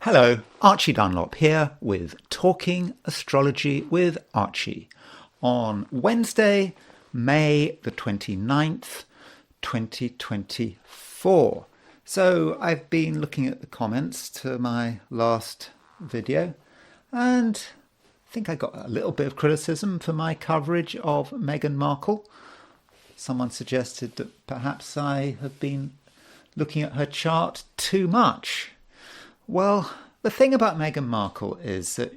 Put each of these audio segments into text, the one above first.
Hello, Archie Dunlop here with Talking Astrology with Archie on Wednesday, May the 29th, 2024. So I've been looking at the comments to my last video and I think I got a little bit of criticism for my coverage of Meghan Markle. Someone suggested that perhaps I have been looking at her chart too much. Well, the thing about Meghan Markle is that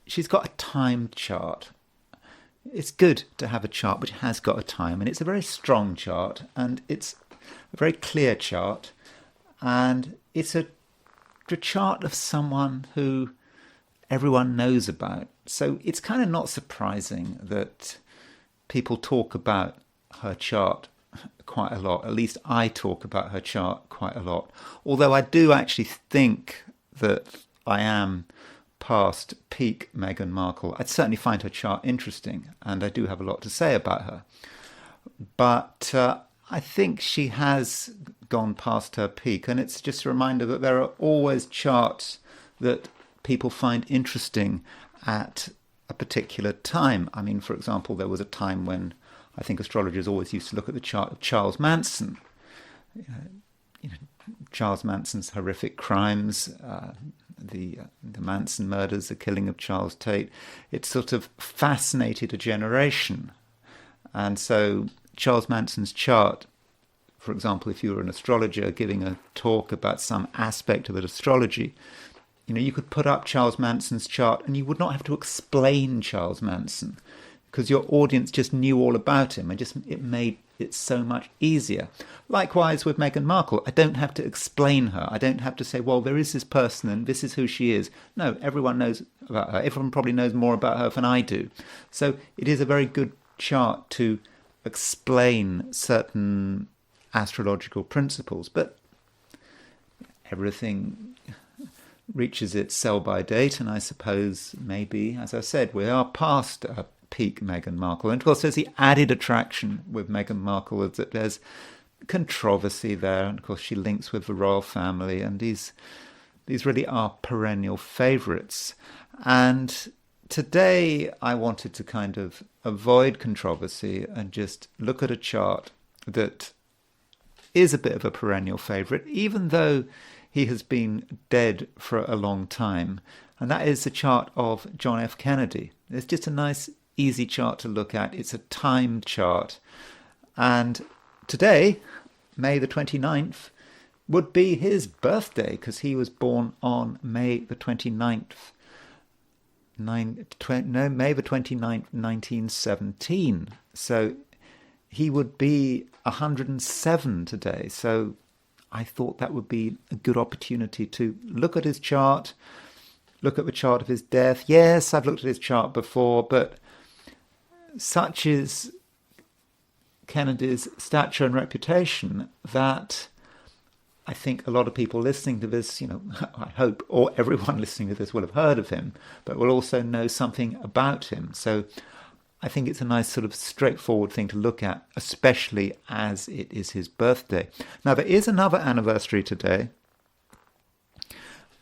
she's got a timed chart. It's good to have a chart which has got a time, and it's a very strong chart, and it's a very clear chart, and it's a chart of someone who everyone knows about. So it's kind of not surprising that people talk about her chart quite a lot. At least I talk about her chart quite a lot. Although I do actually think that I am past peak Meghan Markle. I'd certainly find her chart interesting, and I do have a lot to say about her. But I think she has gone past her peak, and it's just a reminder that there are always charts that people find interesting at a particular time. I mean, for example, there was a time when I think astrologers always used to look at the chart of Charles Manson. Charles Manson's horrific crimes, the Manson murders, the killing of Charles Tate. It sort of fascinated a generation. And so Charles Manson's chart, for example, if you were an astrologer giving a talk about some aspect of astrology, you could put up Charles Manson's chart and you would not have to explain Charles Manson because your audience just knew all about him, and it made it so much easier. Likewise with Meghan Markle, I don't have to explain her. I don't have to say, well, there is this person and this is who she is. No, everyone knows about her. Everyone probably knows more about her than I do. So it is a very good chart to explain certain astrological principles, but everything reaches its sell-by date, and I suppose maybe, as I said, we are past peak Meghan Markle. And of course there's the added attraction with Meghan Markle is that there's controversy there, and of course she links with the royal family, and these really are perennial favourites. And today I wanted to kind of avoid controversy and just look at a chart that is a bit of a perennial favourite, even though he has been dead for a long time, and that is the chart of John F. Kennedy. It's just a nice easy chart to look at. It's a timed chart. And today, May the 29th, would be his birthday because he was born on May the 29th. May the 29th, 1917. So he would be 107 today. So I thought that would be a good opportunity to look at his chart, look at the chart of his death. Yes, I've looked at his chart before, but such is Kennedy's stature and reputation that I think a lot of people listening to this, I hope, or everyone listening to this will have heard of him, but will also know something about him. So I think it's a nice sort of straightforward thing to look at, especially as it is his birthday. Now, there is another anniversary today,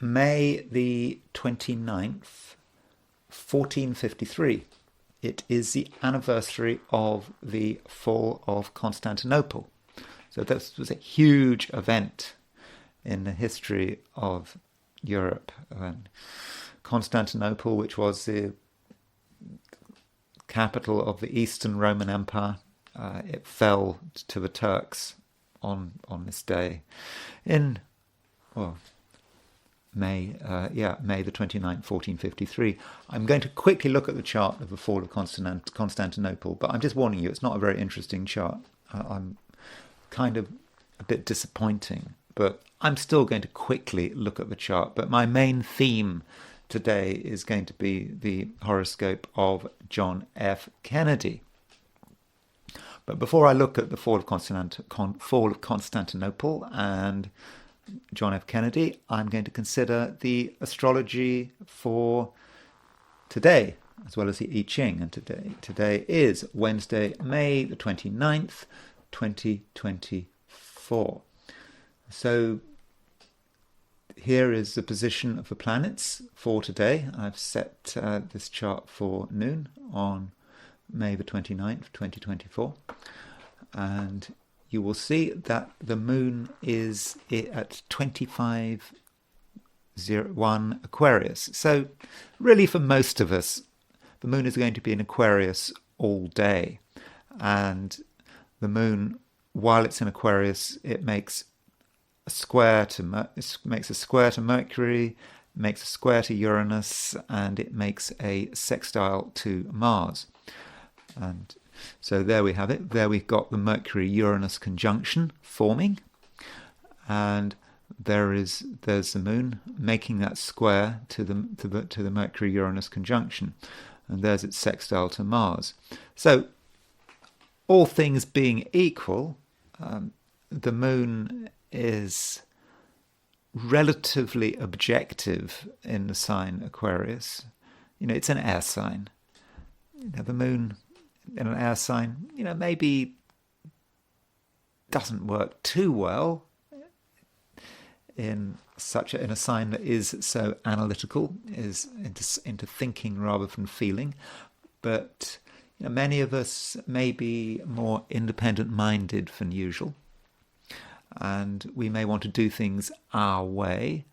May the 29th, 1453. It is the anniversary of the Fall of Constantinople. So this was a huge event in the history of Europe. Constantinople, which was the capital of the Eastern Roman Empire, it fell to the Turks on this day in May the 29th, 1453. I'm going to quickly look at the chart of the Fall of Constantinople, but I'm just warning you, it's not a very interesting chart. I'm kind of a bit disappointing, but I'm still going to quickly look at the chart. But my main theme today is going to be the horoscope of John F. Kennedy. But before I look at the Fall of Constantinople and John F. Kennedy, I'm going to consider the astrology for today, as well as the I Ching. And today is Wednesday, May the 29th, 2024. So here is the position of the planets for today. I've set this chart for noon on May the 29th, 2024. And you will see that the moon is at 2501 Aquarius. So really for most of us, the moon is going to be in Aquarius all day. And the moon, while it's in Aquarius, it makes a square to Mercury, makes a square to Uranus, and it makes a sextile to Mars. And so there we have it. There we've got the Mercury-Uranus conjunction forming, and there's the moon making that square to the Mercury-Uranus conjunction, and there's its sextile to Mars. So, all things being equal, the moon is relatively objective in the sign Aquarius. It's an air sign. The moon in an air sign, maybe doesn't work too well in a sign that is so analytical, is into thinking rather than feeling. But many of us may be more independent-minded than usual, and we may want to do things our way.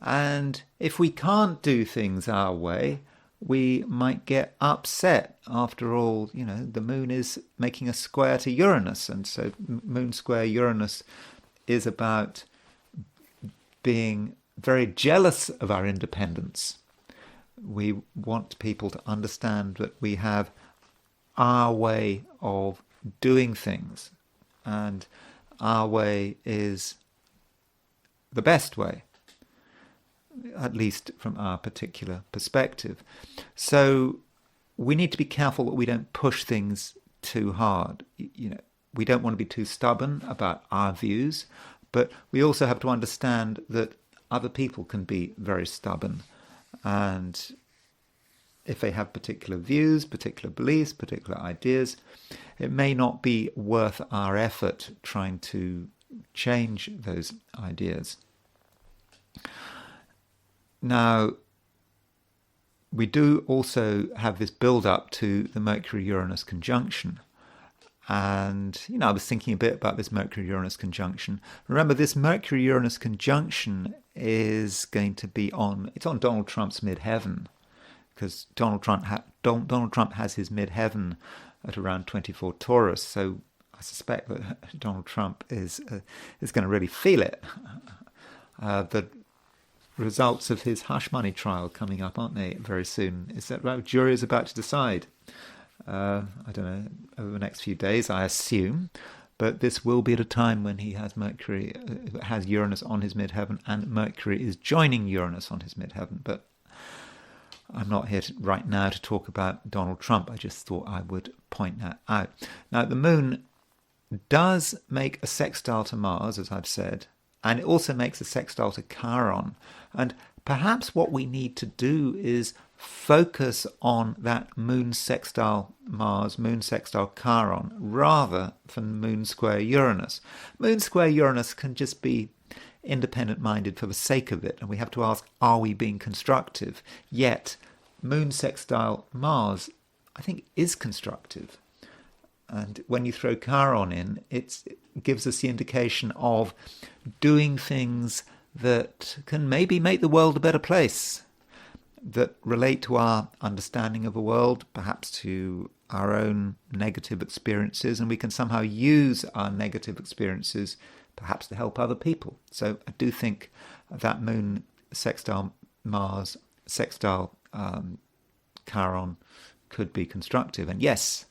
And if we can't do things our way, we might get upset. After all, the moon is making a square to Uranus, and so moon square Uranus is about being very jealous of our independence. We want people to understand that we have our way of doing things, and our way is the best way, at least from our particular perspective. So we need to be careful that we don't push things too hard. We don't want to be too stubborn about our views, but we also have to understand that other people can be very stubborn, and if they have particular views, particular beliefs, particular ideas, it may not be worth our effort trying to change those ideas. Now, we do also have this build-up to the Mercury-Uranus conjunction. And, I was thinking a bit about this Mercury-Uranus conjunction. Remember, this Mercury-Uranus conjunction is going to be on Donald Trump's midheaven, because Donald Trump has his midheaven at around 24 Taurus. So I suspect that Donald Trump is going to really feel it. The results of his hush money trial coming up, aren't they, very soon? Is that right? Jury is about to decide. I don't know, over the next few days, I assume. But this will be at a time when he has Uranus on his midheaven, and Mercury is joining Uranus on his midheaven. But I'm not here right now to talk about Donald Trump. I just thought I would point that out. Now, the moon does make a sextile to Mars, as I've said, and it also makes a sextile to Chiron. And perhaps what we need to do is focus on that moon sextile Mars, moon sextile Chiron, rather than moon square Uranus. Moon square Uranus can just be independent-minded for the sake of it, and we have to ask, are we being constructive? Yet, moon sextile Mars, I think, is constructive. And when you throw Chiron in, it gives us the indication of doing things that can maybe make the world a better place, that relate to our understanding of the world, perhaps to our own negative experiences, and we can somehow use our negative experiences perhaps to help other people. So I do think that moon sextile Mars, sextile Chiron could be constructive. And yes,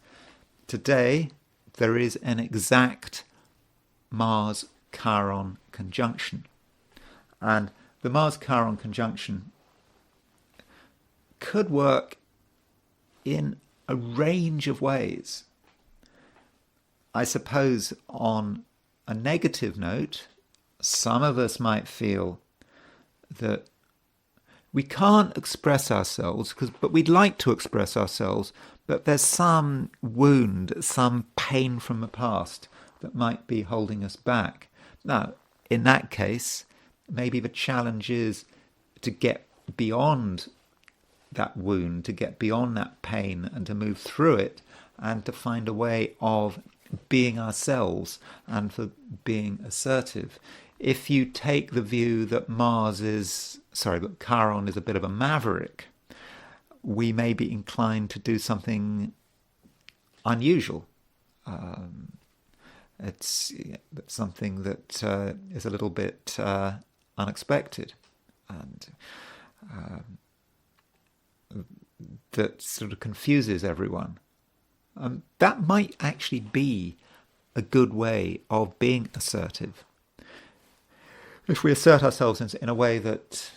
today there is an exact Mars-Chiron conjunction. And the Mars-Chiron conjunction could work in a range of ways. I suppose on a negative note, some of us might feel that we can't express ourselves, but we'd like to express ourselves, but there's some wound, some pain from the past that might be holding us back. Now, in that case, maybe the challenge is to get beyond that wound, to get beyond that pain and to move through it and to find a way of being ourselves and for being assertive. If you take the view that that Chiron is a bit of a maverick, we may be inclined to do something unusual. It's something that is a little bit unexpected, and that sort of confuses everyone. That might actually be a good way of being assertive. If we assert ourselves in a way that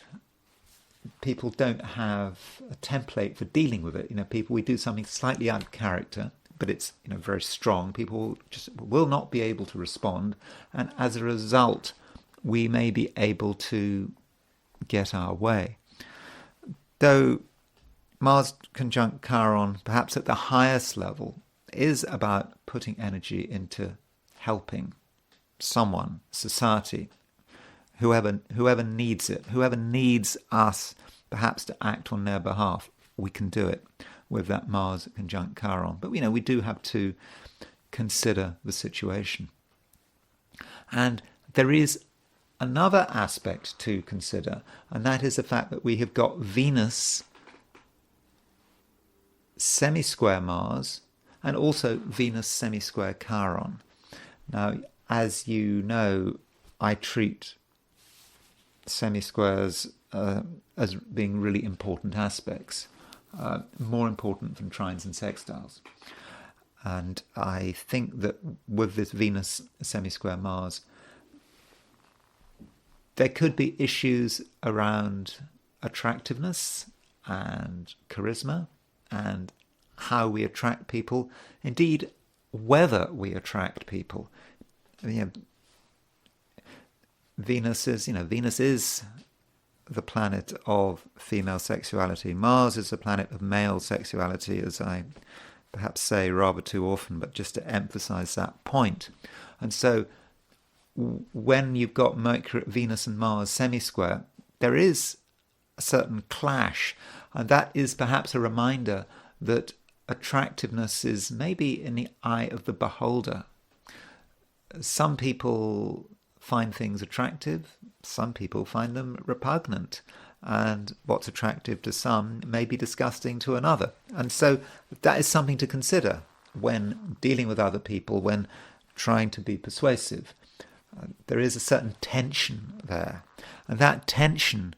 people don't have a template for dealing with it, we do something slightly out of character, but it's very strong. People just will not be able to respond, and as a result, we may be able to get our way. Though Mars conjunct Chiron, perhaps at the highest level, is about putting energy into helping someone, society, whoever needs it, whoever needs us perhaps to act on their behalf. We can do it with that Mars conjunct Chiron. But we do have to consider the situation. And there is another aspect to consider, and that is the fact that we have got Venus semisquare Mars and also Venus semisquare Chiron. Now, as you know, I treat semisquares as being really important aspects, more important than trines and sextiles. And I think that with this Venus semisquare Mars, there could be issues around attractiveness and charisma and how we attract people, indeed whether we attract people. Venus is the planet of female sexuality. Mars is the planet of male sexuality, as I perhaps say rather too often, but just to emphasize that point. And so when you've got Mercury, Venus and Mars semisquare, there is a certain clash, and that is perhaps a reminder that attractiveness is maybe in the eye of the beholder. Some people find things attractive, some people find them repugnant, and what's attractive to some may be disgusting to another. And so that is something to consider when dealing with other people, when trying to be persuasive. There is a certain tension there, and that tension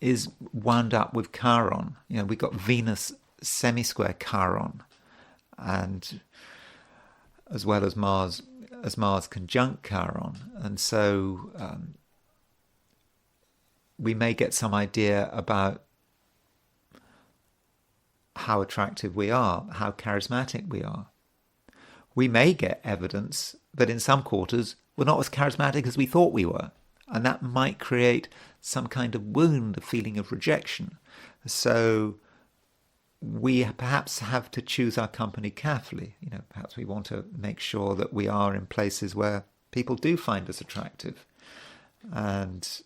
is wound up with Chiron. We've got Venus semisquare Chiron, and as well as Mars conjunct Chiron, and so we may get some idea about how attractive we are, how charismatic we are. We may get evidence that in some quarters we're not as charismatic as we thought we were, and that might create some kind of wound, a feeling of rejection. So we perhaps have to choose our company carefully. Perhaps we want to make sure that we are in places where people do find us attractive, and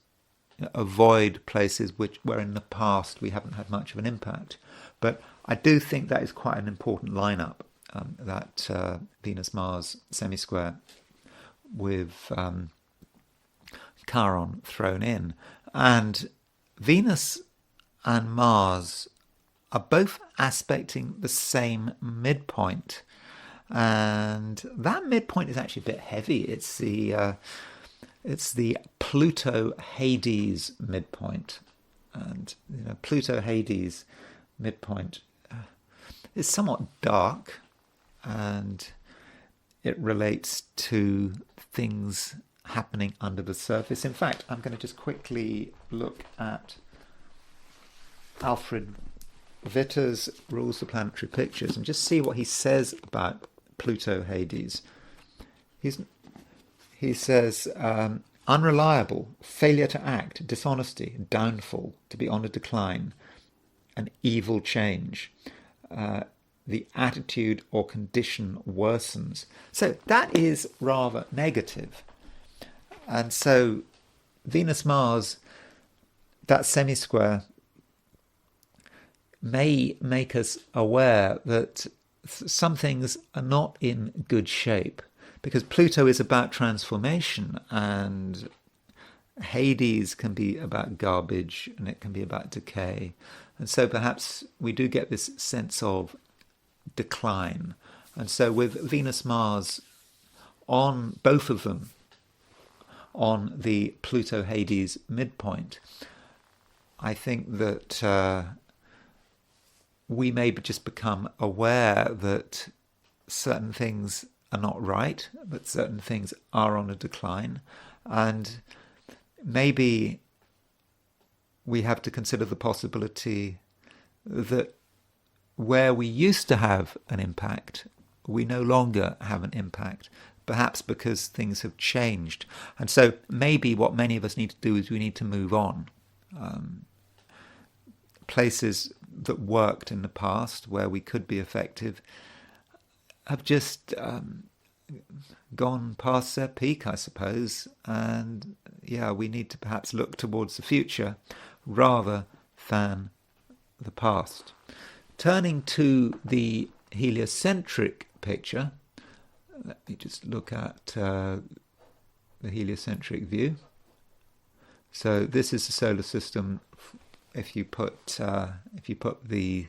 avoid places where in the past we haven't had much of an impact. But I do think that is quite an important lineup, that Venus-Mars semisquare with Chiron thrown in. And Venus and Mars are both aspecting the same midpoint, and that midpoint is actually a bit heavy. It's the Pluto Hades midpoint, and Pluto Hades midpoint is somewhat dark, and it relates to things happening under the surface. In fact, I'm going to just quickly look at Alfred Vitter's Rules of Planetary Pictures and just see what he says about Pluto Hades. He says, unreliable, failure to act, dishonesty, downfall, to be on a decline, an evil change. The attitude or condition worsens. So that is rather negative. And so Venus-Mars, that semisquare, may make us aware that some things are not in good shape, because Pluto is about transformation, and Hades can be about garbage, and it can be about decay. And so perhaps we do get this sense of decline. And so with Venus-Mars on both of them, on the Pluto-Hades midpoint, I think that we may just become aware that certain things are not right, that certain things are on a decline, and maybe we have to consider the possibility that where we used to have an impact, we no longer have an impact, perhaps because things have changed. And so maybe what many of us need to do is we need to move on. Places that worked in the past, where we could be effective, have just gone past their peak, I suppose. And yeah, we need to perhaps look towards the future rather than the past. Turning to the heliocentric picture, let me just look at the heliocentric view. So this is the solar system. If you put the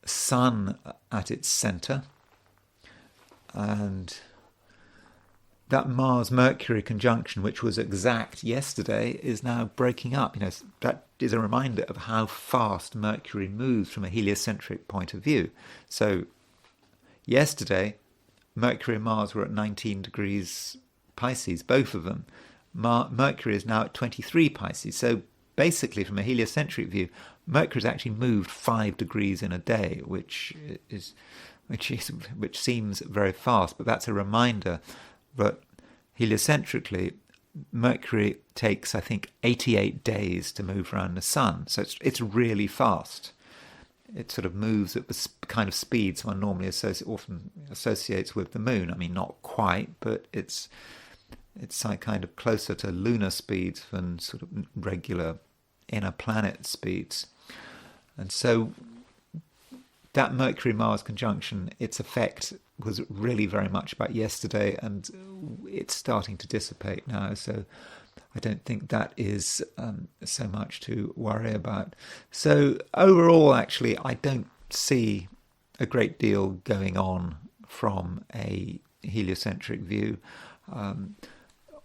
sun at its center, and that Mars-Mercury conjunction, which was exact yesterday, is now breaking up. That is a reminder of how fast Mercury moves from a heliocentric point of view. So yesterday, Mercury and Mars were at 19 degrees Pisces, both of them. Mercury is now at 23 Pisces. So basically, from a heliocentric view, Mercury's actually moved 5 degrees in a day, which seems very fast. But that's a reminder that heliocentrically, Mercury takes, I think, 88 days to move around the Sun. So it's really fast. It sort of moves at the kind of speeds one normally often associates with the Moon. I mean, not quite, but it's like kind of closer to lunar speeds than sort of regular inner planet speeds. And so that Mercury-Mars conjunction, its effect was really very much about yesterday, and it's starting to dissipate now. So I don't think that is so much to worry about. So overall, actually, I don't see a great deal going on from a heliocentric view.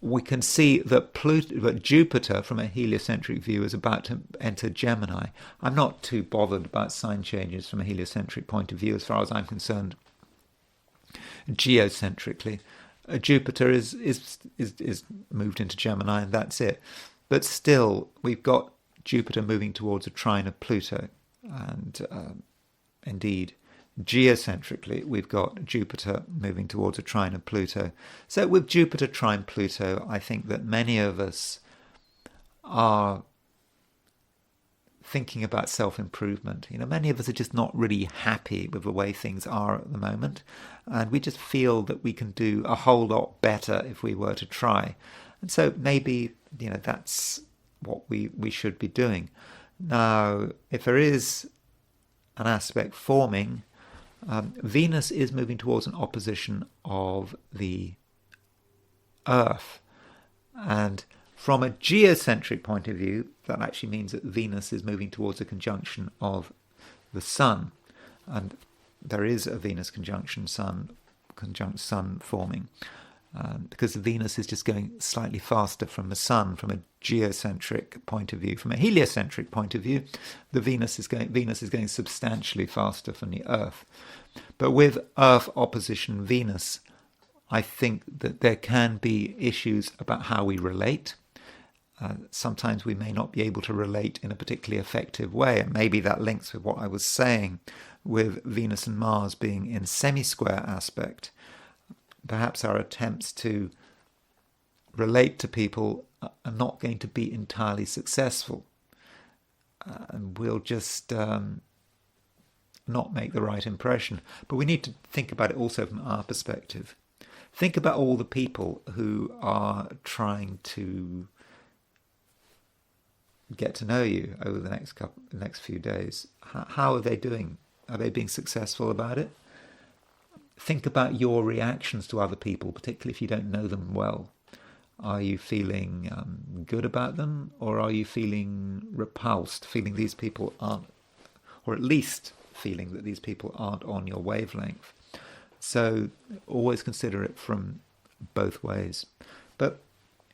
We can see that Jupiter, from a heliocentric view, is about to enter Gemini. I'm not too bothered about sign changes from a heliocentric point of view, as far as I'm concerned. Geocentrically, Jupiter is moved into Gemini, and that's it. But still, we've got Jupiter moving towards a trine of Pluto, and indeed, geocentrically, we've got Jupiter moving towards a trine of Pluto. So with Jupiter trine Pluto, I think that many of us are thinking about self-improvement. Many of us are just not really happy with the way things are at the moment, and we just feel that we can do a whole lot better if we were to try. And so maybe, that's what we should be doing. Now, if there is an aspect forming, Venus is moving towards an opposition of the Earth. And from a geocentric point of view, that actually means that Venus is moving towards a conjunction of the Sun. And there is a Venus conjunct Sun forming, because Venus is just going slightly faster from the Sun from a geocentric point of view. From a heliocentric point of view, Venus is going substantially faster from the Earth. But with Earth opposition Venus, I think that there can be issues about how we relate. Sometimes we may not be able to relate in a particularly effective way, and maybe that links with what I was saying with Venus and Mars being in semisquare aspect. Perhaps our attempts to relate to people are not going to be entirely successful, and we'll just not make the right impression. But we need to think about it also from our perspective. Think about all the people who are trying to get to know you over the next few days. How are they doing? Are they being successful about it? Think about your reactions to other people, particularly if you don't know them well. Are you feeling good about them, or are you feeling repulsed, feeling these people aren't, or at least feeling that these people aren't on your wavelength? So always consider it from both ways. But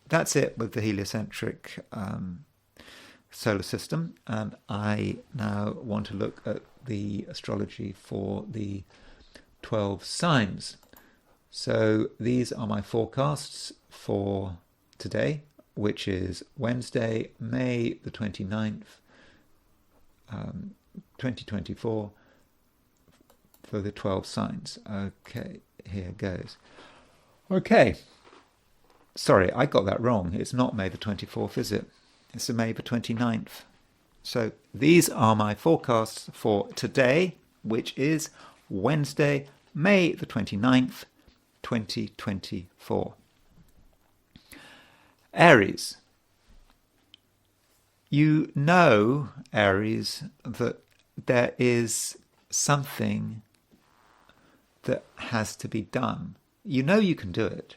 that's it with the heliocentric solar system, and I now want to look at the astrology for the 12 signs. So these are my forecasts for today, which is Wednesday, May the 29th, 2024, for the 12 signs. Okay, here goes. Okay, sorry, I got that wrong. It's not May the 24th, is it? It's May the 29th. So these are my forecasts for today, which is Wednesday, May the 29th, 2024. Aries. You know, Aries, that there is something that has to be done. You know you can do it.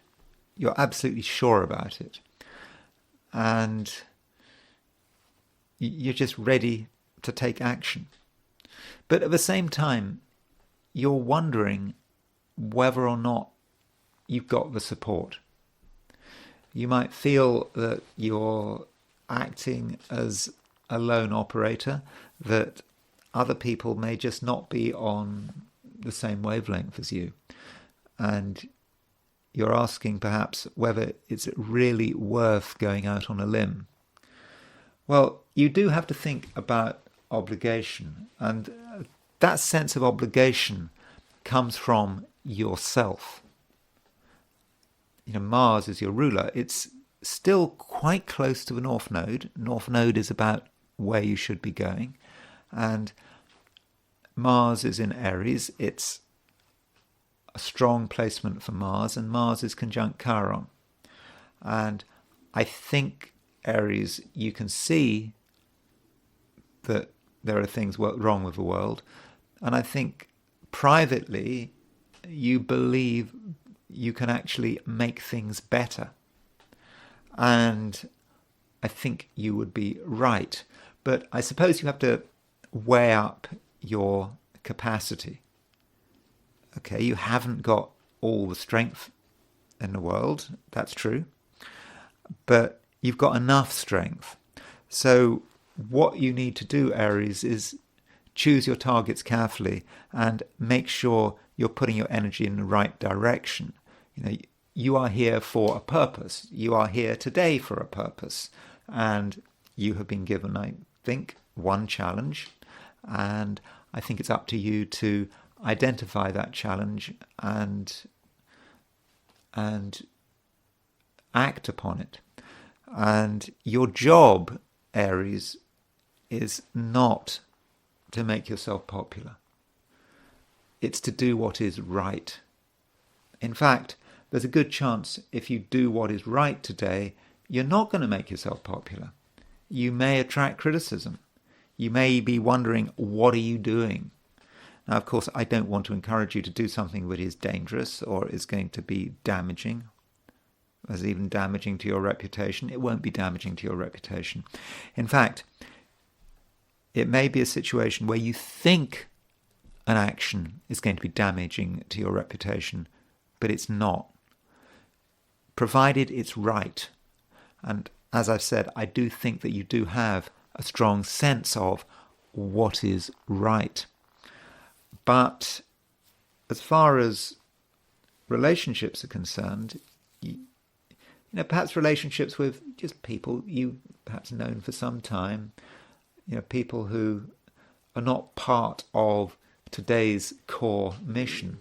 You're absolutely sure about it. And you're just ready to take action. But at the same time, you're wondering whether or not you've got the support. You might feel that you're acting as a lone operator, that other people may just not be on the same wavelength as you. And you're asking perhaps whether it's really worth going out on a limb. Well, you do have to think about obligation, and that sense of obligation comes from yourself. You know, Mars is your ruler. It's still quite close to the North Node. North Node is about where you should be going. And Mars is in Aries. It's a strong placement for Mars, and Mars is conjunct Chiron. And I think, Aries, you can see that there are things wrong with the world. And I think privately you believe you can actually make things better. And I think you would be right. But I suppose you have to weigh up your capacity. Okay, you haven't got all the strength in the world, that's true. But you've got enough strength. So what you need to do, Aries, is choose your targets carefully and make sure you're putting your energy in the right direction. You know, you are here for a purpose. You are here today for a purpose. And you have been given, I think, one challenge. And I think it's up to you to identify that challenge and act upon it. And your job, Aries, is not to make yourself popular. It's to do what is right. In fact, there's a good chance if you do what is right today, you're not going to make yourself popular. You may attract criticism. You may be wondering, what are you doing? Now, of course, I don't want to encourage you to do something that is dangerous or is going to be damaging, as even damaging to your reputation. It won't be damaging to your reputation. In fact, it may be a situation where you think an action is going to be damaging to your reputation, but it's not, provided it's right. And as I've said, I do think that you do have a strong sense of what is right. But as far as relationships are concerned, you know, perhaps relationships with just people you perhaps known for some time, you know, people who are not part of today's core mission.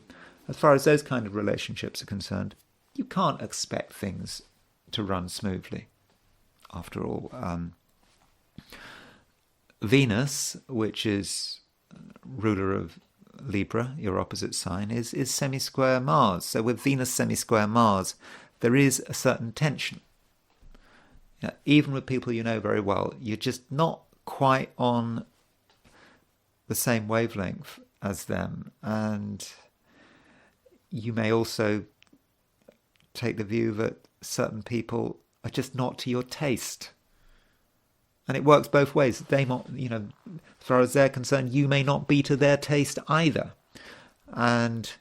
As far as those kind of relationships are concerned, you can't expect things to run smoothly. After all, Venus, which is ruler of Libra, your opposite sign, is semisquare Mars. So with Venus semisquare Mars, there is a certain tension. Even with people you know very well, you're just not quite on the same wavelength as them. And you may also take the view that certain people are just not to your taste. And it works both ways. They might, as far as they're concerned, you may not be to their taste either. And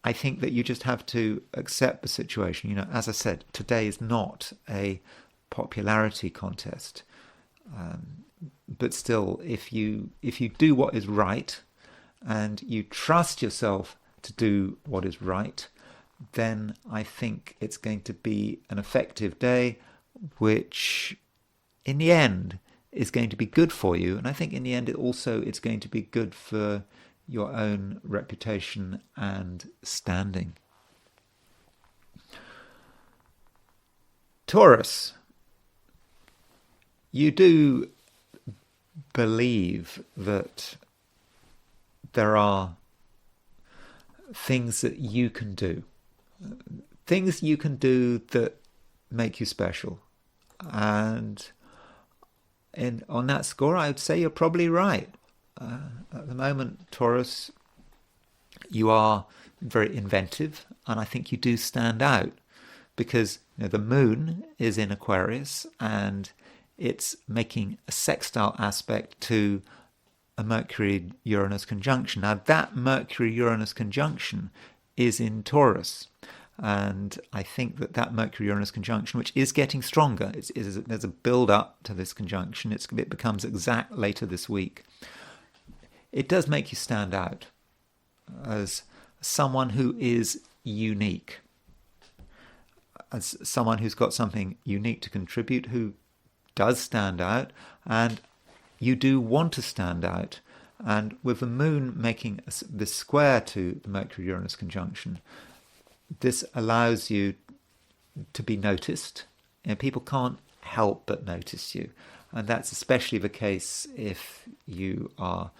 I think that you just have to accept the situation. As I said, today is not a popularity contest. But still, if you do what is right and you trust yourself to do what is right, then I think it's going to be an effective day, which in the end is going to be good for you. And I think in the end it's going to be good for your own reputation and standing. Taurus, you do believe that there are things that you can do. Things you can do that make you special. And on that score, I would say you're probably right. At the moment, Taurus, you are very inventive, and I think you do stand out because the moon is in Aquarius and it's making a sextile aspect to a Mercury-Uranus conjunction. Now, that Mercury-Uranus conjunction is in Taurus. And I think that Mercury-Uranus conjunction, which is getting stronger, there's a build-up to this conjunction. It becomes exact later this week. It does make you stand out as someone who is unique, as someone who's got something unique to contribute, who does stand out, and you do want to stand out. And with the moon making this square to the Mercury-Uranus conjunction, this allows you to be noticed. People can't help but notice you. And that's especially the case if you are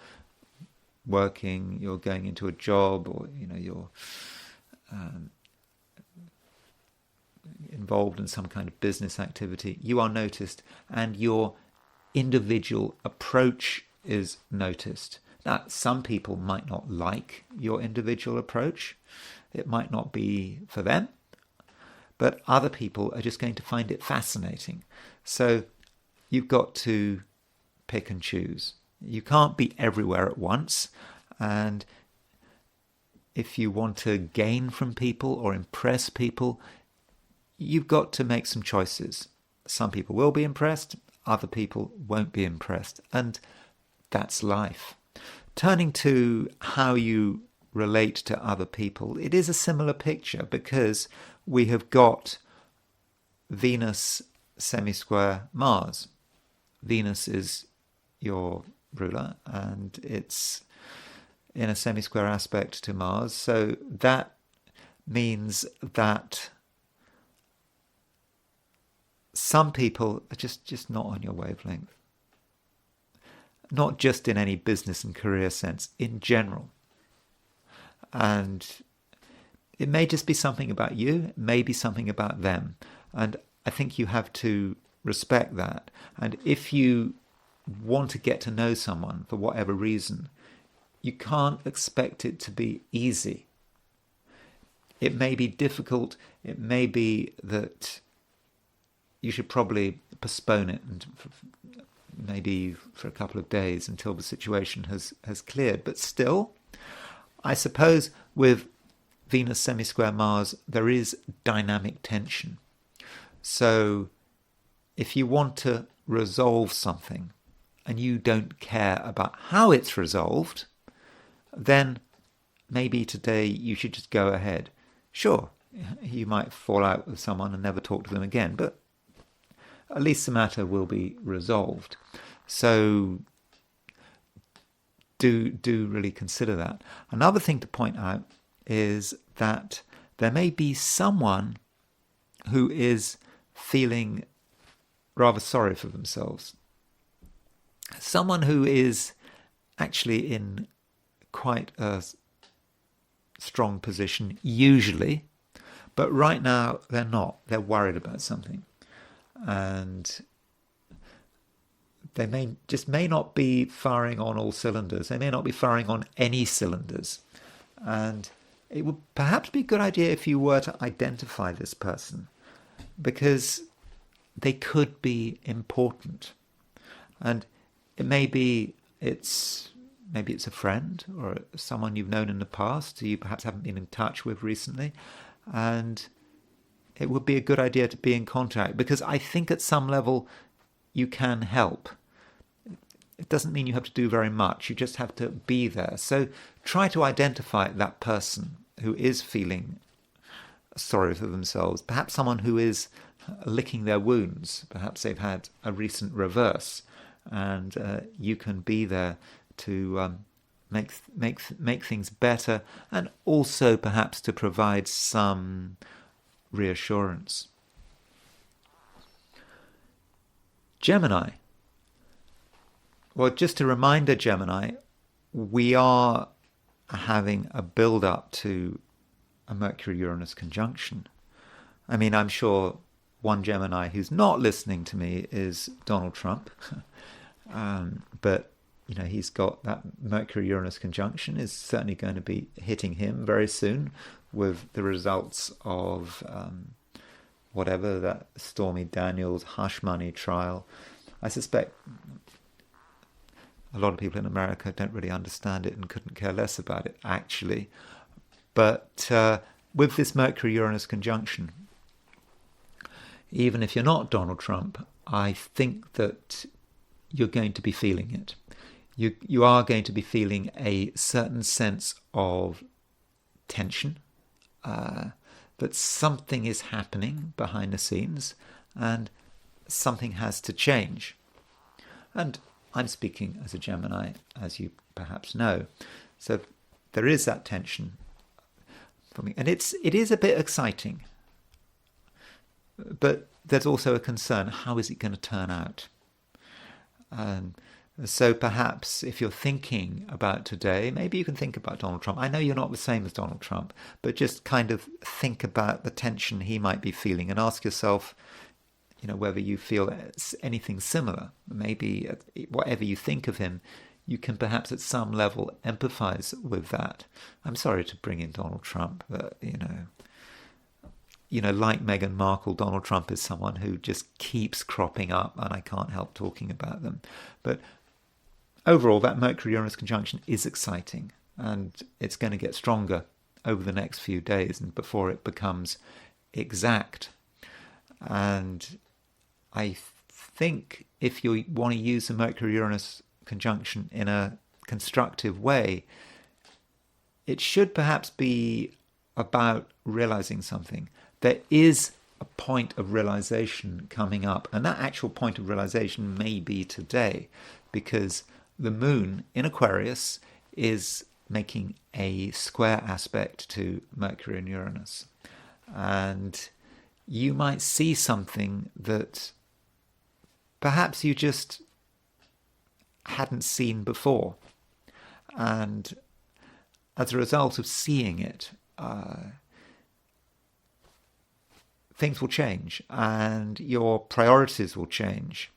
working, you're going into a job, or you're involved in some kind of business activity. You are noticed, and your individual approach is noticed. Now, some people might not like your individual approach. It might not be for them, but other people are just going to find it fascinating. So you've got to pick and choose. You can't be everywhere at once. And if you want to gain from people or impress people, you've got to make some choices. Some people will be impressed, other people won't be impressed. And that's life. Turning to how you relate to other people, it is a similar picture because we have got Venus semisquare Mars. Venus is your ruler and it's in a semisquare aspect to Mars. So that means that some people are just not on your wavelength. Not just in any business and career sense, in general. And it may just be something about you, it may be something about them. And I think you have to respect that. And if you want to get to know someone for whatever reason, you can't expect it to be easy. It may be difficult. It may be that you should probably postpone it and maybe for a couple of days until the situation has cleared. But still, I suppose with Venus semisquare Mars, there is dynamic tension. So if you want to resolve something and you don't care about how it's resolved, then maybe today you should just go ahead. Sure, you might fall out with someone and never talk to them again, but at least the matter will be resolved. So do really consider that. Another thing to point out is that there may be someone who is feeling rather sorry for themselves. Someone who is actually in quite a strong position usually, but right now they're not. They're worried about something, and they may not be firing on all cylinders. They may not be firing on any cylinders, and it would perhaps be a good idea if you were to identify this person, because they could be important. And maybe it's a friend or someone you've known in the past who you perhaps haven't been in touch with recently, and it would be a good idea to be in contact, because I think at some level you can help. It doesn't mean you have to do very much. You just have to be there. So try to identify that person who is feeling sorry for themselves. Perhaps someone who is licking their wounds. Perhaps they've had a recent reverse, and you can be there to make things better, and also perhaps to provide some reassurance. Gemini. Well, just a reminder, Gemini, we are having a build-up to a Mercury-Uranus conjunction. I mean, I'm sure one Gemini who's not listening to me is Donald Trump. But, you know, he's got that Mercury-Uranus conjunction is certainly going to be hitting him very soon with the results of whatever, that Stormy Daniels hush money trial. I suspect a lot of people in America don't really understand it and couldn't care less about it, actually. But with this Mercury-Uranus conjunction, even if you're not Donald Trump, I think that you're going to be feeling it. You are going to be feeling a certain sense of tension, that something is happening behind the scenes and something has to change. And I'm speaking as a Gemini, as you perhaps know. So there is that tension for me. And it is a bit exciting. But there's also a concern. How is it going to turn out? And so perhaps if you're thinking about today, maybe you can think about Donald Trump. I know you're not the same as Donald Trump, but just kind of think about the tension he might be feeling and ask yourself, you know, whether you feel anything similar. Maybe whatever you think of him, you can perhaps at some level empathize with that. I'm sorry to bring in Donald Trump, but, you know, like Meghan Markle, Donald Trump is someone who just keeps cropping up, and I can't help talking about them. But overall, that Mercury-Uranus conjunction is exciting, and it's going to get stronger over the next few days and before it becomes exact. And I think if you want to use the Mercury-Uranus conjunction in a constructive way, it should perhaps be about realizing something. There is a point of realization coming up, and that actual point of realization may be today, because the moon in Aquarius is making a square aspect to Mercury and Uranus. And you might see something that perhaps you just hadn't seen before. And as a result of seeing it, things will change and your priorities will change.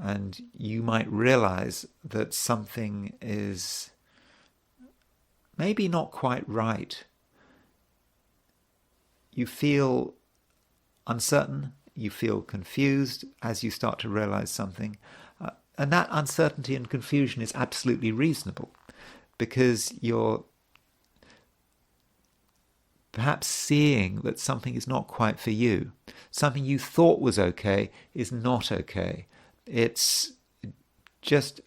And you might realize that something is maybe not quite right. You feel uncertain, you feel confused as you start to realize something. And that uncertainty and confusion is absolutely reasonable, because you're perhaps seeing that something is not quite for you. Something you thought was okay is not okay. It's just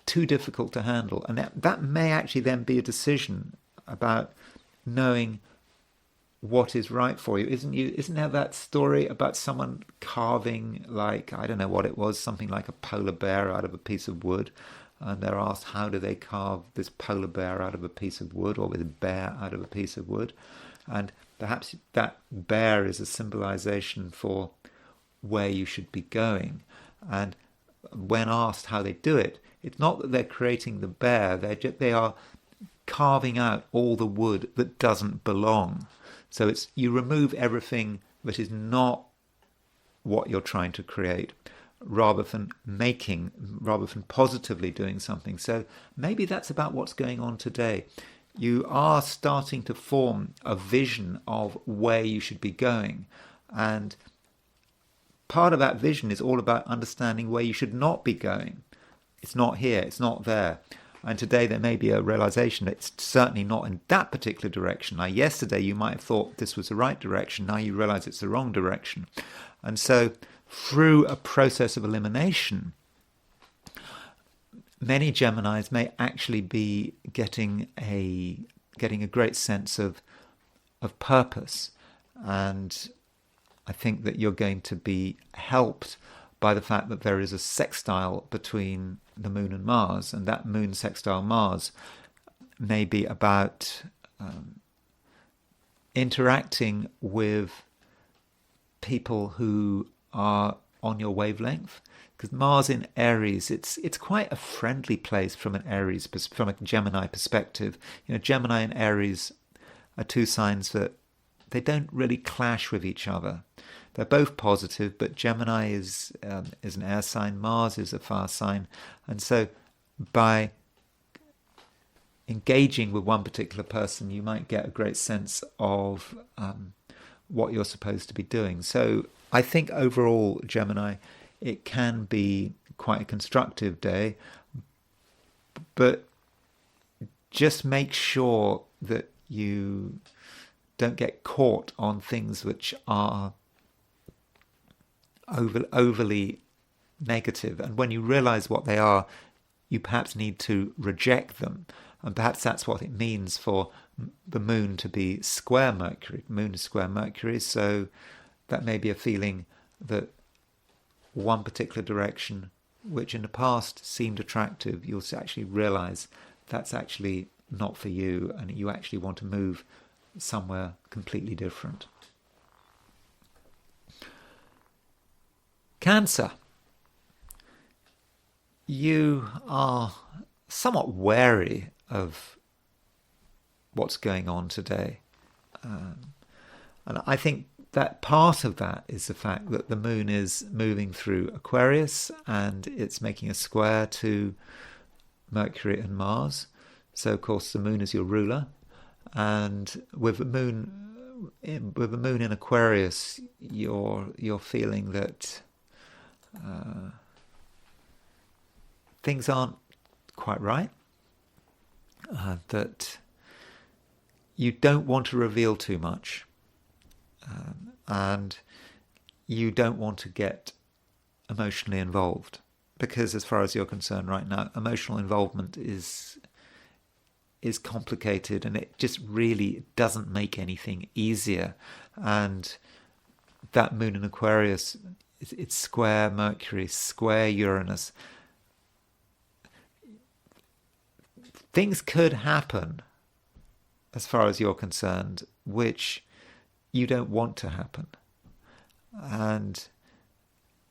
too difficult to handle. And that may actually then be a decision about knowing what is right for you. Isn't there that story about someone carving, like, I don't know what it was, something like a polar bear out of a piece of wood, and they're asked, how do they carve this polar bear out of a piece of wood, or this bear out of a piece of wood? And perhaps that bear is a symbolization for where you should be going. And when asked how they do it, It's not that they're creating the bear, they are carving out all the wood that doesn't belong. So it's, you remove everything that is not what you're trying to create, rather than positively doing something. So maybe that's about what's going on today. You are starting to form a vision of where you should be going, and part of that vision is all about understanding where you should not be going. It's not here, it's not there. And today there may be a realization that it's certainly not in that particular direction. Now, yesterday you might have thought this was the right direction. Now you realize it's the wrong direction. And so through a process of elimination, many Geminis may actually be getting a great sense of purpose. And I think that you're going to be helped by the fact that there is a sextile between the Moon and Mars, and that Moon sextile Mars may be about interacting with people who are on your wavelength. Because Mars in Aries, it's quite a friendly place from from a Gemini perspective. Gemini and Aries are two signs that they don't really clash with each other. They're both positive, but Gemini is an air sign, Mars is a fire sign, and so by engaging with one particular person, you might get a great sense of what you're supposed to be doing. So I think overall, Gemini, it can be quite a constructive day, but just make sure that you don't get caught on things which are overly negative. And when you realize what they are, you perhaps need to reject them. And perhaps that's what it means for the moon to be square Mercury. Moon is square Mercury, so that may be a feeling that one particular direction, which in the past seemed attractive, you'll actually realize that's actually not for you, and you actually want to move somewhere completely different. Cancer. You are somewhat wary of what's going on today. And I think that part of that is the fact that the moon is moving through Aquarius and it's making a square to Mercury and Mars. So, of course, the moon is your ruler. And with the moon in Aquarius, you're feeling that things aren't quite right, that you don't want to reveal too much, and you don't want to get emotionally involved, because as far as you're concerned right now, emotional involvement is complicated, and it just really doesn't make anything easier. And that moon in Aquarius, it's square Mercury, square Uranus. Things could happen, as far as you're concerned, which you don't want to happen. And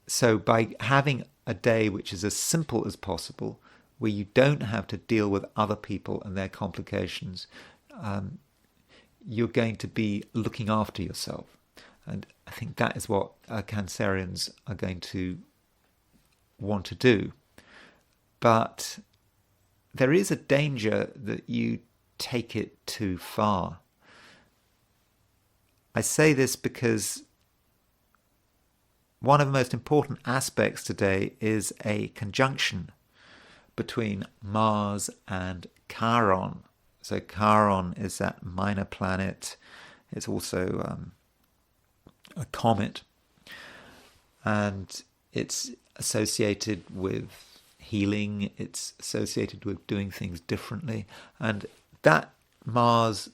so by having a day which is as simple as possible, where you don't have to deal with other people and their complications, you're going to be looking after yourself. And I think that is what Cancerians are going to want to do. But there is a danger that you take it too far. I say this because one of the most important aspects today is a conjunction between Mars and Chiron. So Chiron is that minor planet. It's also a comet, and it's associated with healing, it's associated with doing things differently. And that Mars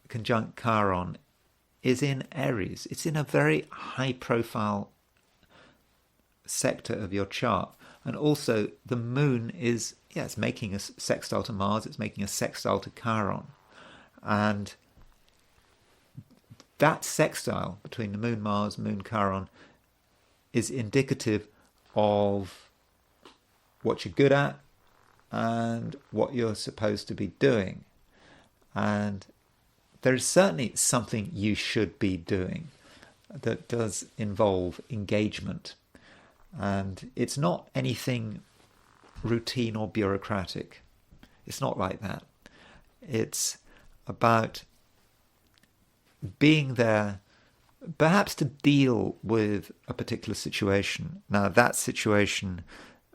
conjunct Chiron is in Aries. It's in a very high profile sector of your chart. And also the moon is, it's making a sextile to Mars, it's making a sextile to Chiron. And that sextile between the moon Mars, moon Chiron is indicative of what you're good at and what you're supposed to be doing. And there is certainly something you should be doing that does involve engagement. And it's not anything routine or bureaucratic. It's not like that. It's about being there, perhaps to deal with a particular situation. Now, that situation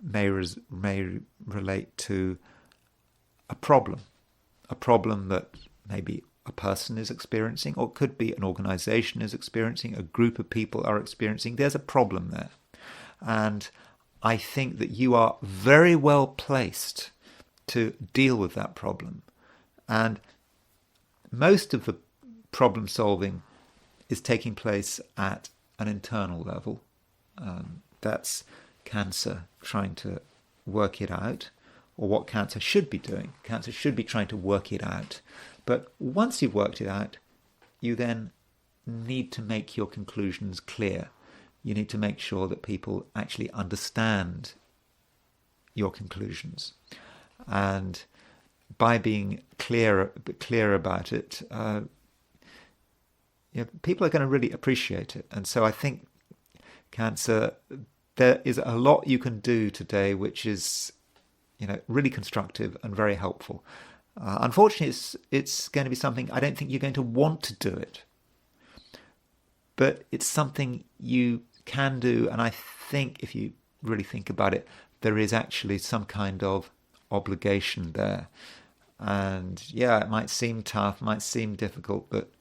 may relate to a problem that maybe a person is experiencing, or it could be an organization is experiencing, a group of people are experiencing. There's a problem there. And I think that you are very well placed to deal with that problem. And most of the problem solving is taking place at an internal level. That's Cancer trying to work it out, or what Cancer should be doing. Cancer should be trying to work it out. But once you've worked it out, you then need to make your conclusions clear. You need to make sure that people actually understand your conclusions. And by being clear about it, people are going to really appreciate it. And so I think Cancer, there is a lot you can do today which is, really constructive and very helpful. Unfortunately, it's going to be something I don't think you're going to want to do it. But it's something you can do, and I think if you really think about it, there is actually some kind of obligation there. And yeah, it might seem tough, might seem difficult, but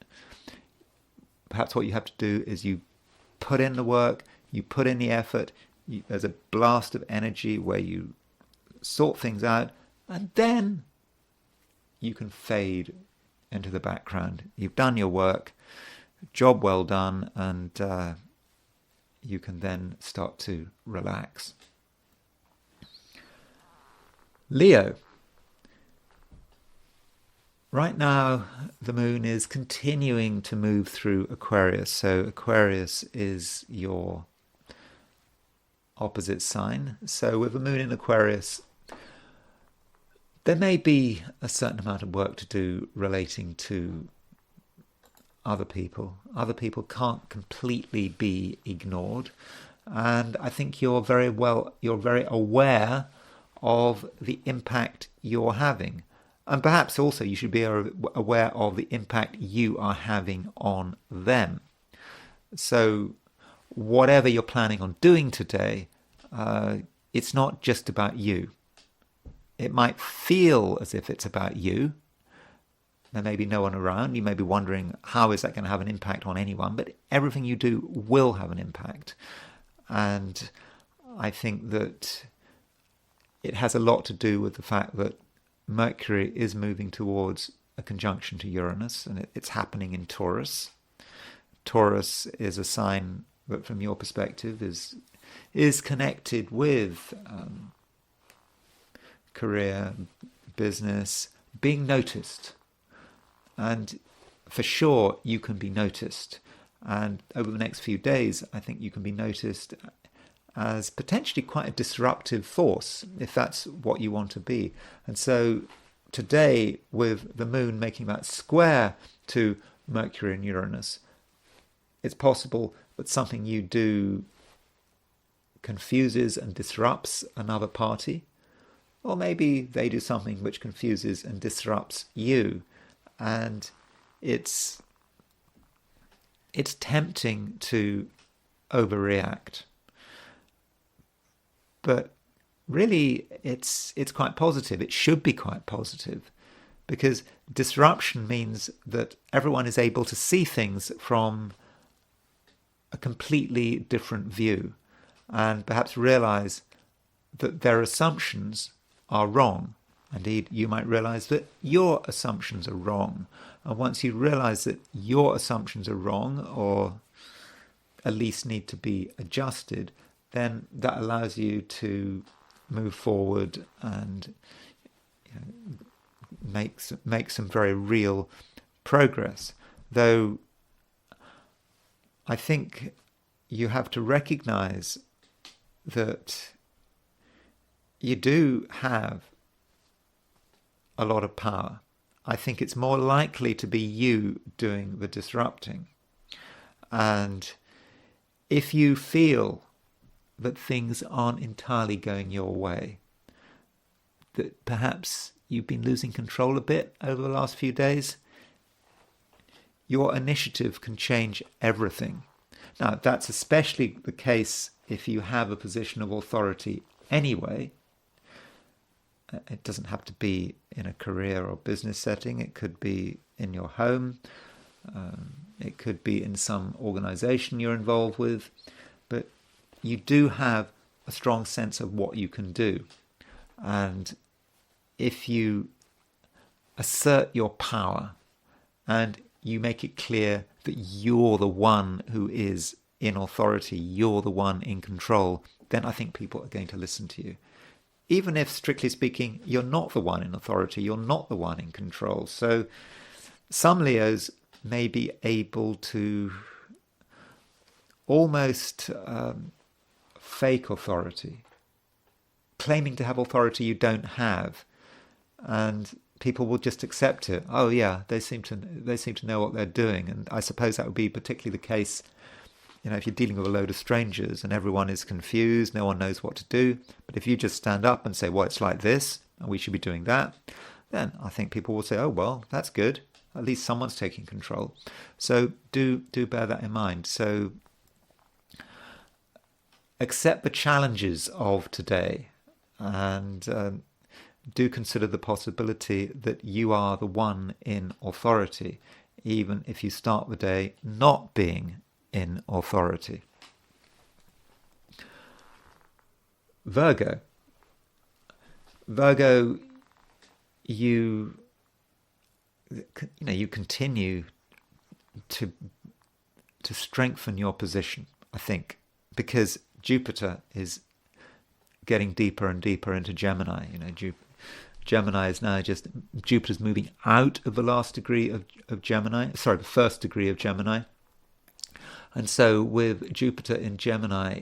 perhaps what you have to do is you put in the work, you put in the effort, there's a blast of energy where you sort things out, and then you can fade into the background. You've done your work, job well done, and you can then start to relax. Leo. Right now, the moon is continuing to move through Aquarius. So Aquarius is your opposite sign. So with the moon in Aquarius, there may be a certain amount of work to do relating to other people. Other people can't completely be ignored. And I think you're very aware of the impact you're having. And perhaps also you should be aware of the impact you are having on them. So whatever you're planning on doing today, it's not just about you. It might feel as if it's about you. There may be no one around. You may be wondering, how is that going to have an impact on anyone? But everything you do will have an impact. And I think that it has a lot to do with the fact that Mercury is moving towards a conjunction to Uranus, and it's happening in Taurus. Taurus is a sign that, from your perspective, is connected with career, business, being noticed. And for sure, you can be noticed. And over the next few days, I think you can be noticed as potentially quite a disruptive force, if that's what you want to be. And so today, with the moon making that square to Mercury and Uranus, it's possible that something you do confuses and disrupts another party, or maybe they do something which confuses and disrupts you. And it's tempting to overreact. But really, it's quite positive. It should be quite positive, because disruption means that everyone is able to see things from a completely different view, and perhaps realize that their assumptions are wrong. Indeed, you might realize that your assumptions are wrong. And once you realize that your assumptions are wrong, or at least need to be adjusted, then that allows you to move forward and make some very real progress. Though I think you have to recognize that you do have a lot of power. I think it's more likely to be you doing the disrupting. And if you feel that things aren't entirely going your way, that perhaps you've been losing control a bit over the last few days, your initiative can change everything. Now, that's especially the case if you have a position of authority anyway. It doesn't have to be in a career or business setting. It could be in your home. It could be in some organization you're involved with. But you do have a strong sense of what you can do. And if you assert your power and you make it clear that you're the one who is in authority, you're the one in control, then I think people are going to listen to you. Even if, strictly speaking, you're not the one in authority, you're not the one in control. So some Leos may be able to almost fake authority, claiming to have authority you don't have, and people will just accept it. Oh yeah, they seem to know what they're doing. And I suppose that would be particularly the case, if you're dealing with a load of strangers and everyone is confused, no one knows what to do. But if you just stand up and say, well, it's like this, and we should be doing that, then I think people will say, oh, well, that's good. At least someone's taking control. So do bear that in mind. So accept the challenges of today, and do consider the possibility that you are the one in authority, even if you start the day not being in authority. Virgo, you continue to strengthen your position, I think, because Jupiter is getting deeper and deeper into Gemini. Gemini is now Jupiter's moving out of the last degree of Gemini, the first degree of Gemini. And so with Jupiter in Gemini,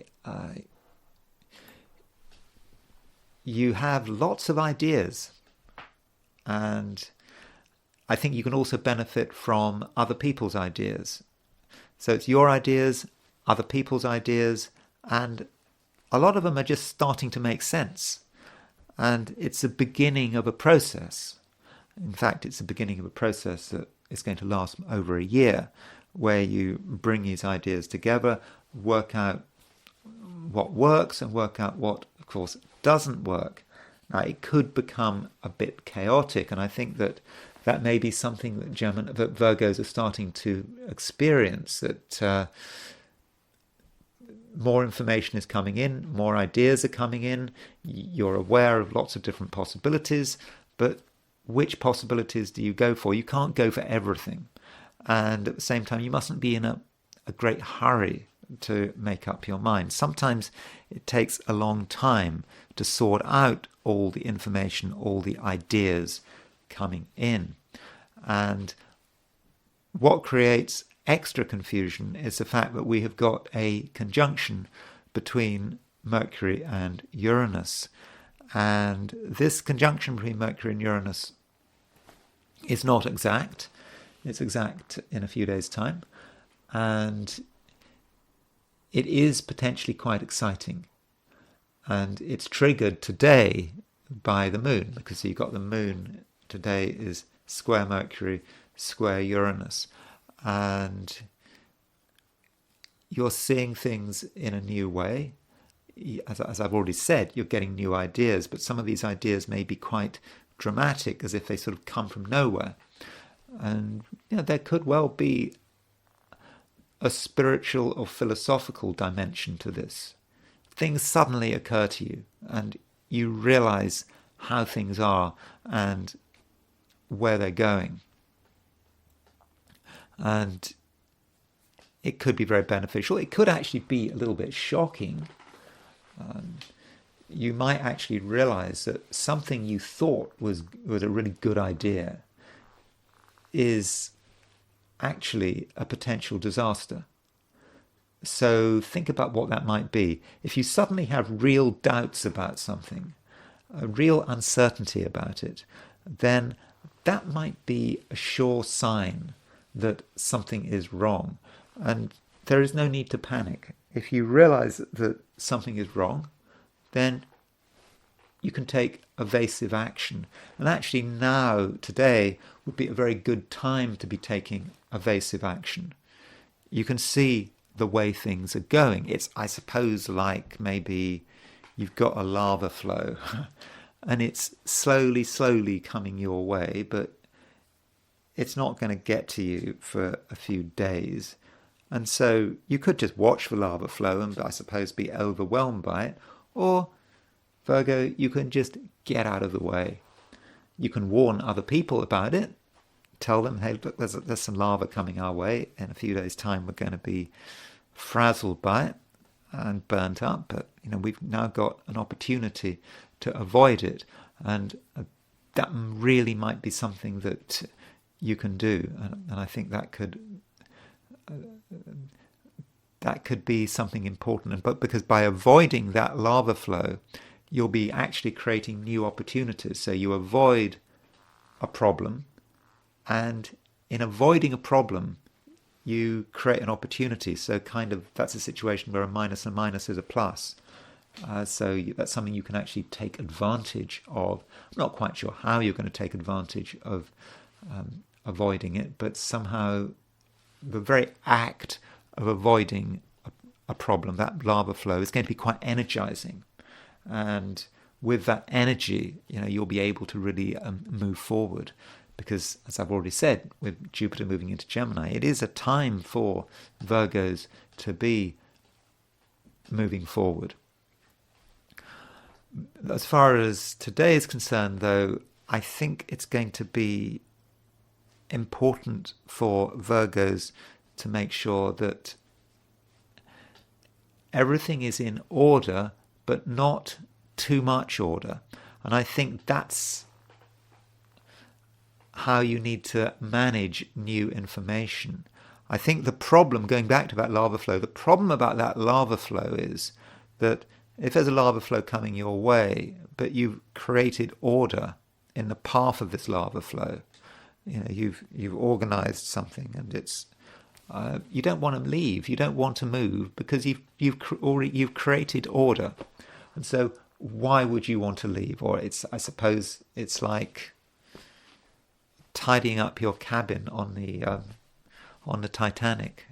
you have lots of ideas. And I think you can also benefit from other people's ideas. So it's your ideas, other people's ideas, and a lot of them are just starting to make sense. And it's the beginning of a process. In fact, it's the beginning of a process that is going to last over a year, where you bring these ideas together, work out what works and work out what, of course, doesn't work. Now, it could become a bit chaotic, and I think that may be something that Virgos are starting to experience, that more information is coming in, more ideas are coming in, you're aware of lots of different possibilities, but which possibilities do you go for? You can't go for everything. And at the same time, you mustn't be in a great hurry to make up your mind. Sometimes it takes a long time to sort out all the information, all the ideas coming in. And what creates extra confusion is the fact that we have got a conjunction between Mercury and Uranus. And this conjunction between Mercury and Uranus is not exact. It's exact in a few days' time. And it is potentially quite exciting. And it's triggered today by the moon, because you've got the moon today is square Mercury, square Uranus. And you're seeing things in a new way. As I've already said, you're getting new ideas, but some of these ideas may be quite dramatic, as if they sort of come from nowhere. And there could well be a spiritual or philosophical dimension to this. Things suddenly occur to you, and you realize how things are and where they're going. And it could be very beneficial. It could actually be a little bit shocking. You might actually realize that something you thought was a really good idea is actually a potential disaster. So think about what that might be. If you suddenly have real doubts about something, a real uncertainty about it, then that might be a sure sign that something is wrong. And there is no need to panic. If you realize that something is wrong, then you can take evasive action. And actually now, today, would be a very good time to be taking evasive action. You can see the way things are going. It's, I suppose, like maybe you've got a lava flow and it's slowly coming your way, but it's not going to get to you for a few days. And so you could just watch the lava flow and, I suppose, be overwhelmed by it. Or, Virgo, you can just get out of the way. You can warn other people about it. Tell them, hey, look, there's some lava coming our way. In a few days' time, we're going to be frazzled by it and burnt up. But, we've now got an opportunity to avoid it. And that really might be something that you can do. And I think that could be something important. But because by avoiding that lava flow, you'll be actually creating new opportunities. So you avoid a problem, and in avoiding a problem, you create an opportunity. So kind of that's a situation where a minus and minus is a plus. So that's something you can actually take advantage of. I'm not quite sure how you're going to take advantage of avoiding it, but somehow the very act of avoiding a problem, that lava flow, is going to be quite energizing. And with that energy, you'll be able to really move forward. Because, as I've already said, with Jupiter moving into Gemini, it is a time for Virgos to be moving forward. As far as today is concerned, though, I think it's going to be important for Virgos to make sure that everything is in order, but not too much order. And I think that's how you need to manage new information. I think the problem, going back to that lava flow, the problem about that lava flow is that if there's a lava flow coming your way, but you've created order in the path of this lava flow, you've organized something, and it's you don't want to leave, you don't want to move, because you've created order. And so why would you want to leave? Or I suppose it's like tidying up your cabin on the Titanic.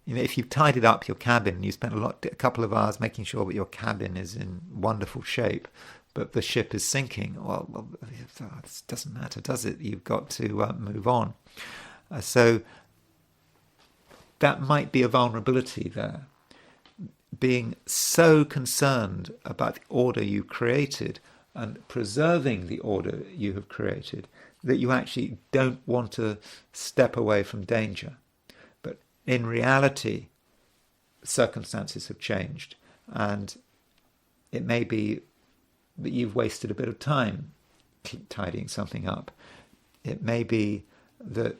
If you've tidied up your cabin, you spent a couple of hours making sure that your cabin is in wonderful shape, but the ship is sinking. Well, it doesn't matter, does it? You've got to move on. So that might be a vulnerability there. Being so concerned about the order you created and preserving the order you have created that you actually don't want to step away from danger. But in reality, circumstances have changed, and it may be that you've wasted a bit of time tidying something up. It may be that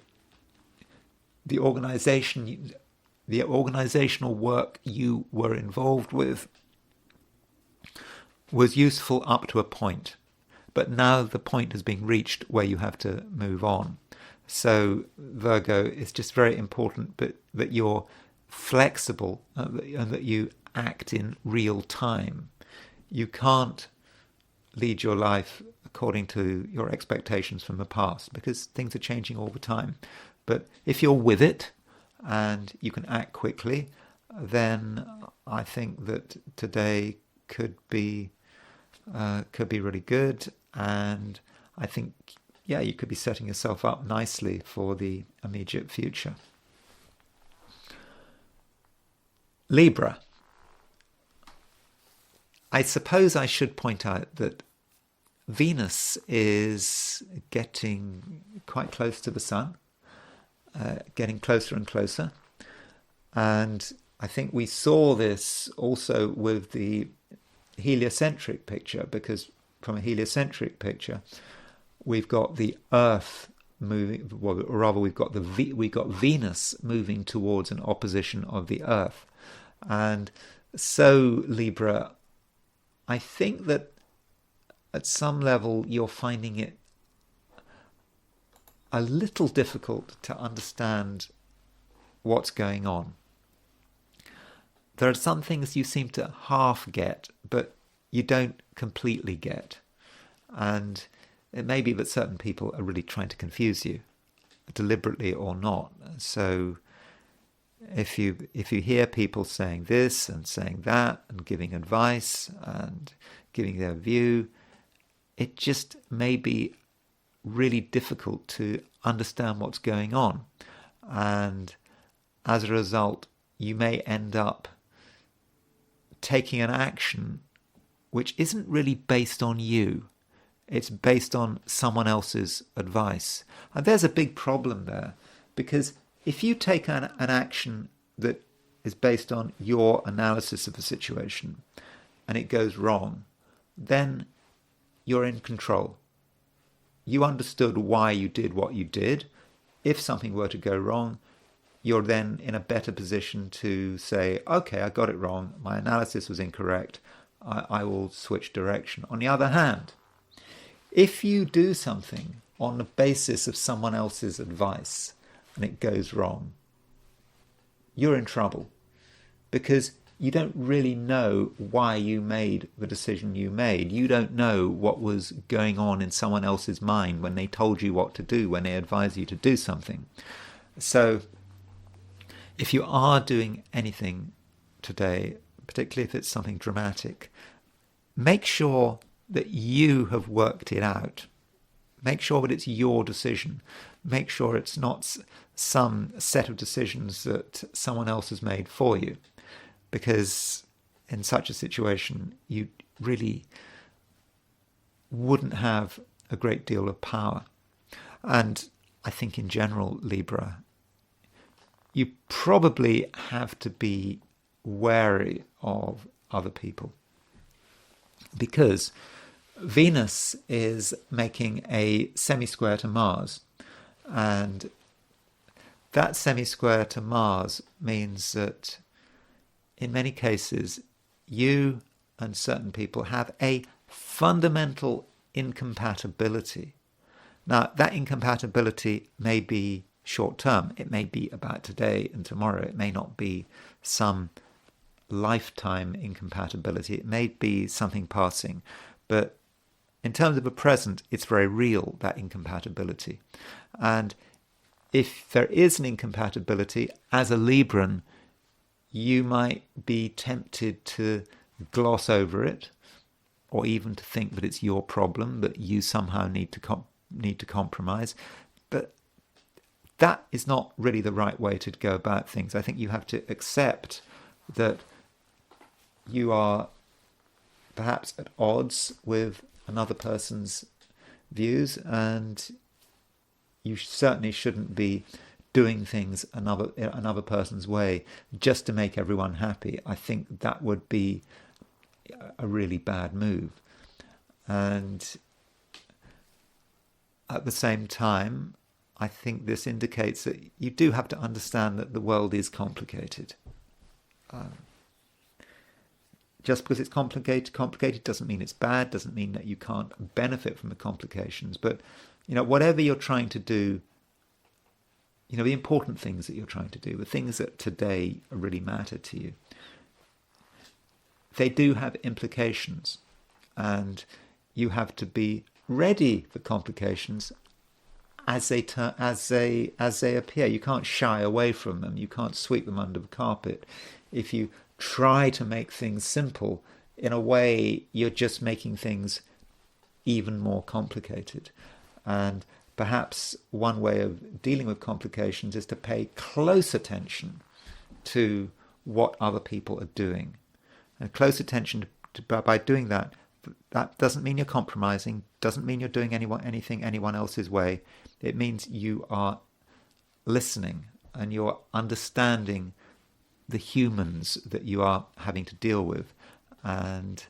the organizational work you were involved with was useful up to a point, but now the point has been reached where you have to move on. So Virgo, it's just very important that you're flexible and that you act in real time. You can't lead your life according to your expectations from the past, because things are changing all the time. But if you're with it and you can act quickly, then I think that today could be really good. And I think, you could be setting yourself up nicely for the immediate future. Libra. I suppose I should point out that Venus is getting quite close to the Sun, getting closer and closer. And I think we saw this also with the heliocentric picture, because from a heliocentric picture, we've got the Earth moving, well, or rather we've got Venus moving towards an opposition of the Earth. And so Libra, I think that at some level you're finding it a little difficult to understand what's going on. There are some things you seem to half get, but you don't completely get. And it may be that certain people are really trying to confuse you, deliberately or not. So if you hear people saying this and saying that and giving advice and giving their view, it just may be really difficult to understand what's going on. And as a result, you may end up taking an action which isn't really based on you. It's based on someone else's advice. And there's a big problem there, because if you take an action that is based on your analysis of the situation and it goes wrong, then you're in control. You understood why you did what you did. If something were to go wrong, you're then in a better position to say, okay, I got it wrong. My analysis was incorrect. I will switch direction. On the other hand, if you do something on the basis of someone else's advice and it goes wrong, you're in trouble, because you don't really know why you made the decision you made. You don't know what was going on in someone else's mind when they told you what to do, when they advised you to do something. So if you are doing anything today, particularly if it's something dramatic, make sure that you have worked it out. Make sure that it's your decision. Make sure it's not some set of decisions that someone else has made for you. Because in such a situation, you really wouldn't have a great deal of power. And I think in general, Libra, you probably have to be wary of other people, because Venus is making a semisquare to Mars, and that semisquare to Mars means that in many cases you and certain people have a fundamental incompatibility. Now, that incompatibility may be short-term. It may be about today and tomorrow. It may not be some lifetime incompatibility. It may be something passing. But in terms of the present, it's very real, that incompatibility. And if there is an incompatibility, as a Libran, you might be tempted to gloss over it, or even to think that it's your problem, that you somehow need to compromise. But that is not really the right way to go about things. I think you have to accept that you are perhaps at odds with another person's views, and you certainly shouldn't be doing things another person's way just to make everyone happy. I think that would be a really bad move. And at the same time, I think this indicates that you do have to understand that the world is complicated. Just because it's complicated doesn't mean it's bad, doesn't mean that you can't benefit from the complications. But, whatever you're trying to do, the important things that you're trying to do, the things that today really matter to you, they do have implications, and you have to be ready for complications as they appear. You can't shy away from them. You can't sweep them under the carpet. If you try to make things simple, in a way, you're just making things even more complicated. And perhaps one way of dealing with complications is to pay close attention to what other people are doing. And close attention by doing that, that doesn't mean you're compromising, doesn't mean you're doing anything anyone else's way. It means you are listening and you're understanding the humans that you are having to deal with, and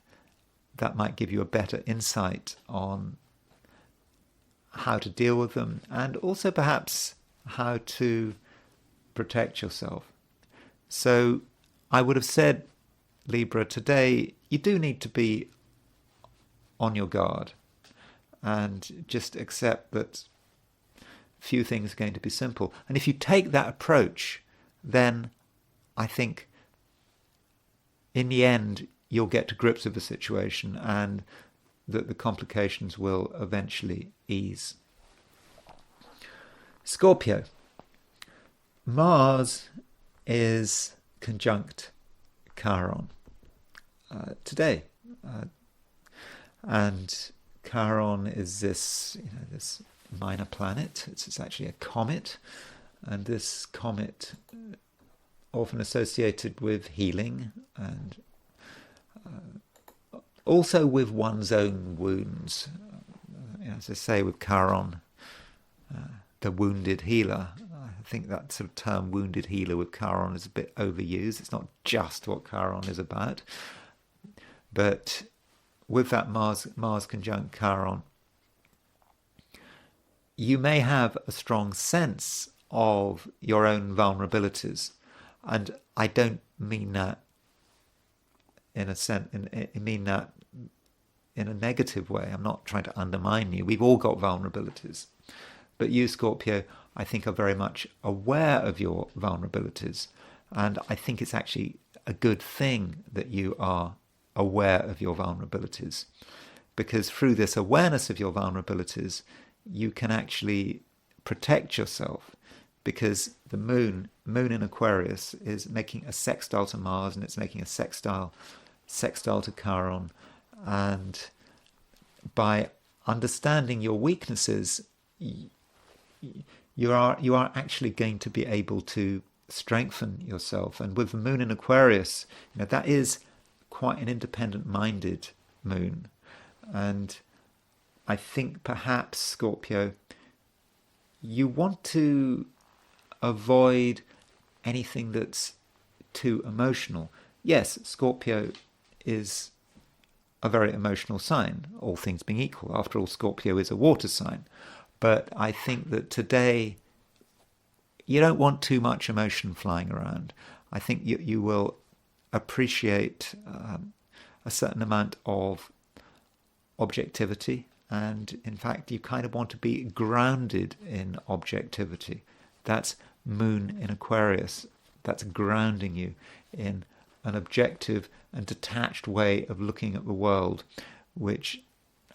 that might give you a better insight on how to deal with them, and also perhaps how to protect yourself. So I would have said, Libra, today you do need to be on your guard and just accept that few things are going to be simple. And if you take that approach, then I think in the end you'll get to grips with the situation and that the complications will eventually ease. Scorpio. Mars is conjunct Chiron today. And Chiron is this minor planet. It's actually a comet. And this comet, often associated with healing and also with one's own wounds. As I say, with Chiron, the wounded healer. I think that sort of term wounded healer with Chiron is a bit overused. It's not just what Chiron is about. But with that Mars conjunct Chiron, you may have a strong sense of your own vulnerabilities. And I don't mean that in a sense, I mean that in a negative way. I'm not trying to undermine you. We've all got vulnerabilities. But you, Scorpio, I think are very much aware of your vulnerabilities. And I think it's actually a good thing that you are aware of your vulnerabilities. Because through this awareness of your vulnerabilities, you can actually protect yourself. Because the moon in Aquarius is making a sextile to Mars, and it's making a sextile to Chiron. And by understanding your weaknesses, you are actually going to be able to strengthen yourself. And with the moon in Aquarius, that is quite an independent-minded moon. And I think perhaps, Scorpio, you want to avoid anything that's too emotional. Yes, Scorpio is a very emotional sign, all things being equal. After all, Scorpio is a water sign. But I think that today you don't want too much emotion flying around. I think you will appreciate a certain amount of objectivity. And in fact, you kind of want to be grounded in objectivity. That's moon in Aquarius. That's grounding you in an objective and detached way of looking at the world, which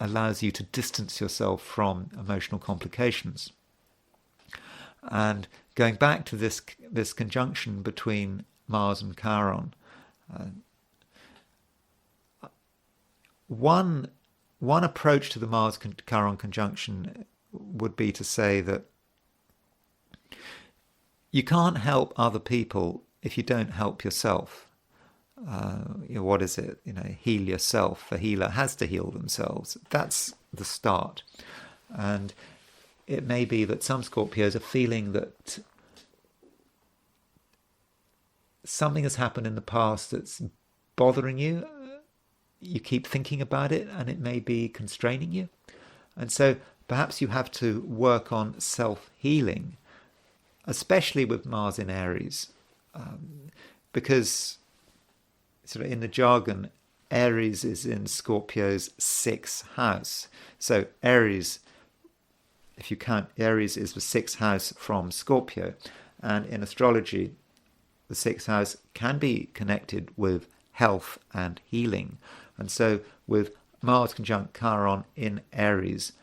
allows you to distance yourself from emotional complications. And going back to this conjunction between Mars and Chiron, one approach to the Mars-Chiron conjunction would be to say that you can't help other people if you don't help yourself. What is it? Heal yourself. The healer has to heal themselves. That's the start. And it may be that some Scorpios are feeling that something has happened in the past that's bothering you. You keep thinking about it and it may be constraining you. And so perhaps you have to work on self-healing, especially with Mars in Aries, because sort of in the jargon, Aries is in Scorpio's 6th house. So Aries, if you count, Aries is the 6th house from Scorpio. And in astrology, the 6th house can be connected with health and healing. And so with Mars conjunct Chiron in Aries,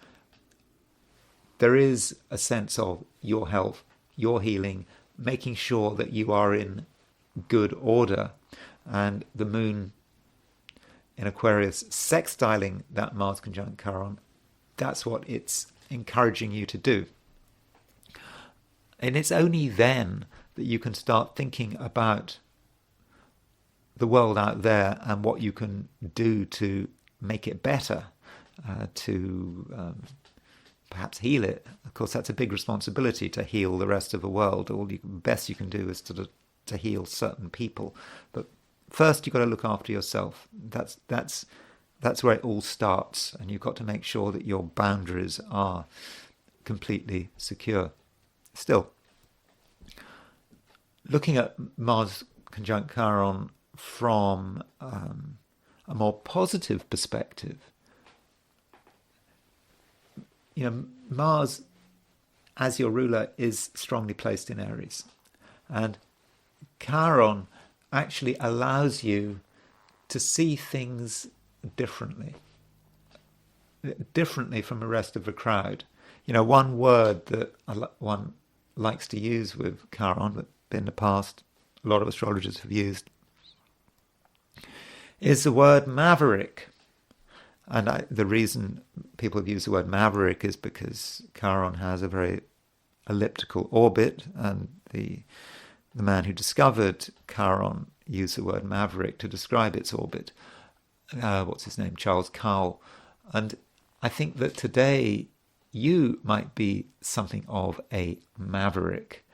there is a sense of your health, your healing, making sure that you are in good order. And the moon in Aquarius sextiling that Mars conjunct Chiron, that's what it's encouraging you to do. And it's only then that you can start thinking about the world out there and what you can do to make it better, to perhaps heal it. Of course, that's a big responsibility to heal the rest of the world. All the best you can do is to heal certain people. But first, you've got to look after yourself. That's where it all starts, and you've got to make sure that your boundaries are completely secure. Still, looking at Mars conjunct Chiron from a more positive perspective, Mars, as your ruler, is strongly placed in Aries. And Chiron actually allows you to see things differently from the rest of the crowd. One word that one likes to use with Chiron, that in the past a lot of astrologers have used, is the word maverick. And the reason people have used the word maverick is because Chiron has a very elliptical orbit, and the man who discovered Chiron used the word maverick to describe its orbit. What's his name? Charles Cowell. And I think that today you might be something of a maverick.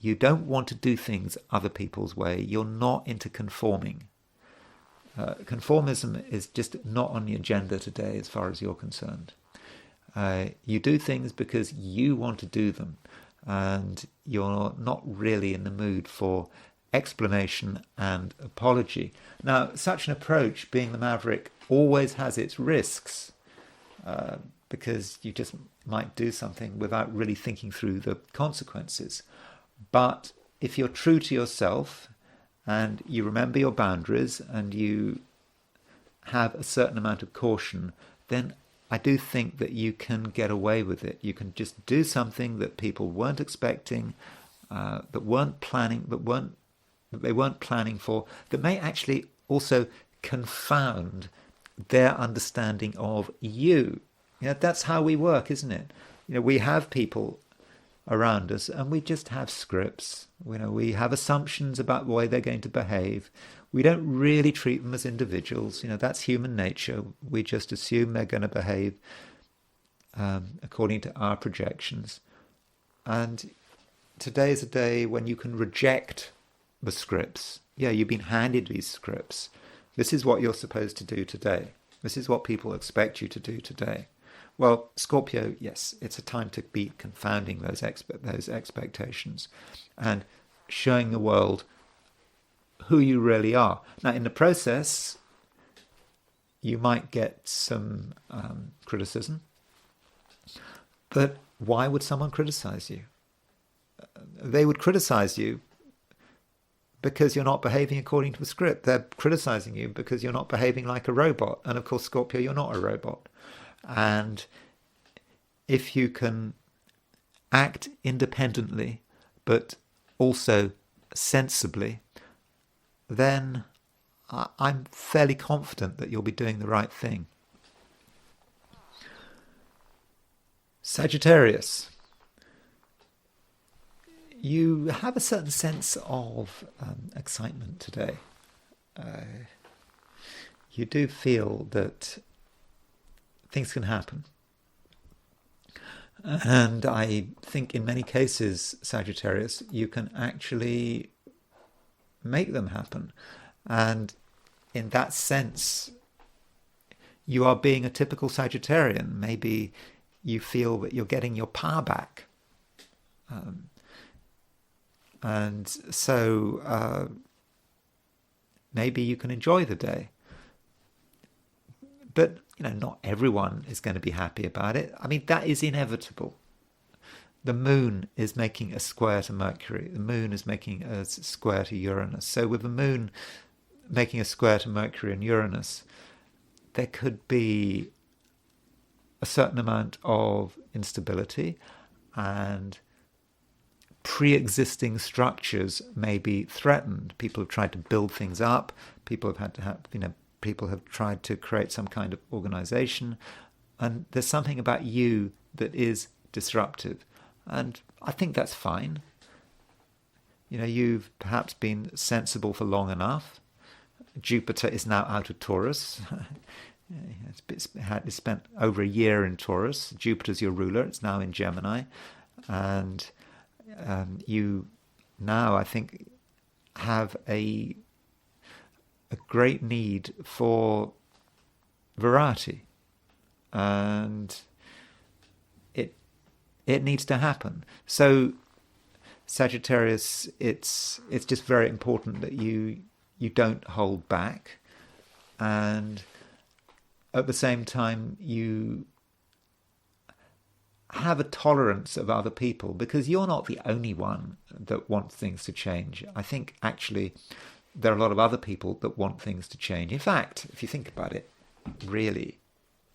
You don't want to do things other people's way. You're not into conforming. Conformism is just not on the agenda today as far as you're concerned. You do things because you want to do them, and you're not really in the mood for explanation and apology. Now, such an approach, being the maverick, always has its risks, because you just might do something without really thinking through the consequences. But if you're true to yourself, and you remember your boundaries, and you have a certain amount of caution, then I do think that you can get away with it. You can just do something that people weren't expecting, that they weren't planning for, that may actually also confound their understanding of you. That's how we work, isn't it? We have people around us, and we just have scripts. We have assumptions about the way they're going to behave. We don't really treat them as individuals. That's human nature. We just assume they're going to behave according to our projections. And today is a day when you can reject the scripts. You've been handed these scripts. This is what you're supposed to do today. This is what people expect you to do today. Well, Scorpio, yes, it's a time to be confounding those expectations and showing the world who you really are. Now, in the process, you might get some criticism, but why would someone criticize you? They would criticize you because you're not behaving according to the script. They're criticizing you because you're not behaving like a robot. And of course, Scorpio, you're not a robot. And if you can act independently, but also sensibly, then I'm fairly confident that you'll be doing the right thing. Sagittarius. You have a certain sense of excitement today. You do feel that things can happen. And I think in many cases, Sagittarius, you can actually make them happen. And in that sense, you are being a typical Sagittarian. Maybe you feel that you're getting your power back. And so maybe you can enjoy the day. But, not everyone is going to be happy about it. I mean, that is inevitable. The moon is making a square to Mercury. The moon is making a square to Uranus. So with the moon making a square to Mercury and Uranus, there could be a certain amount of instability, and pre-existing structures may be threatened. People have tried to build things up. People have had to have, people have tried to create some kind of organization, and there's something about you that is disruptive, and I think that's fine. You've perhaps been sensible for long enough. Jupiter is now out of Taurus. It's spent over a year in Taurus. Jupiter's your ruler. It's now in Gemini, and you now, I think, have a great need for variety, and it needs to happen. So Sagittarius, it's just very important that you don't hold back, and at the same time you have a tolerance of other people, because you're not the only one that wants things to change. I think actually there are a lot of other people that want things to change. In fact, if you think about it, really,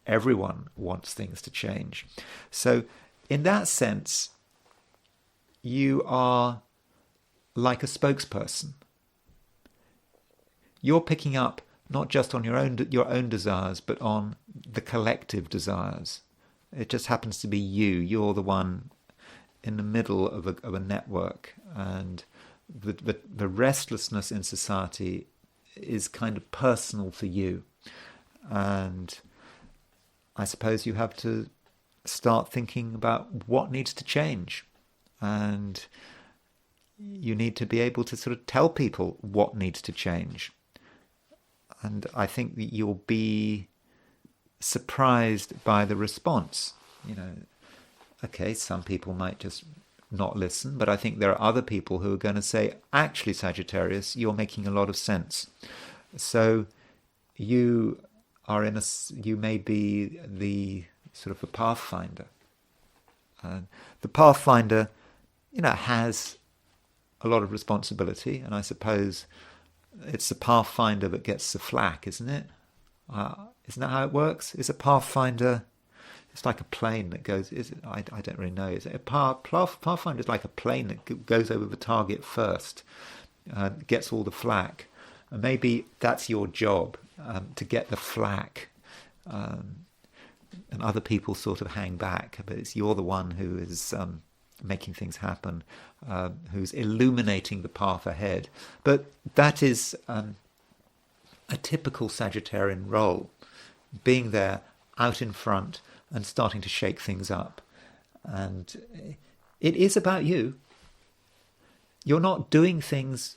everyone wants things to change. So in that sense, you are like a spokesperson. You're picking up not just on your own desires, but on the collective desires. It just happens to be you. You're the one in the middle of a network, and the restlessness in society is kind of personal for you. And I suppose you have to start thinking about what needs to change, and you need to be able to sort of tell people what needs to change. And I think that you'll be surprised by the response. Okay, some people might just not listen, but I think there are other people who are going to say, actually, Sagittarius, you're making a lot of sense. So you may be the sort of a pathfinder. The pathfinder, has a lot of responsibility, and I suppose it's the pathfinder that gets the flack, isn't it? Isn't that how it works? Is a pathfinder? It's like a plane that goes. Is it? I don't really know. Is it a pathfinder? Is like a plane that goes over the target first, gets all the flack, and maybe that's your job, to get the flack, and other people sort of hang back. But you're the one who is making things happen, who's illuminating the path ahead. But that is a typical Sagittarian role, being there out in front and starting to shake things up. And it is about you. You're not doing things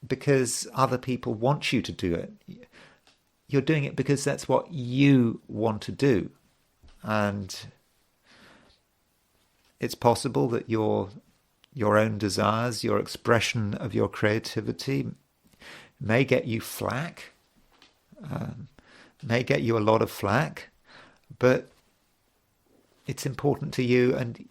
because other people want you to do it. You're doing it because that's what you want to do. And it's possible that your own desires, your expression of your creativity may get you flack, may get you a lot of flack, but it's important to you, and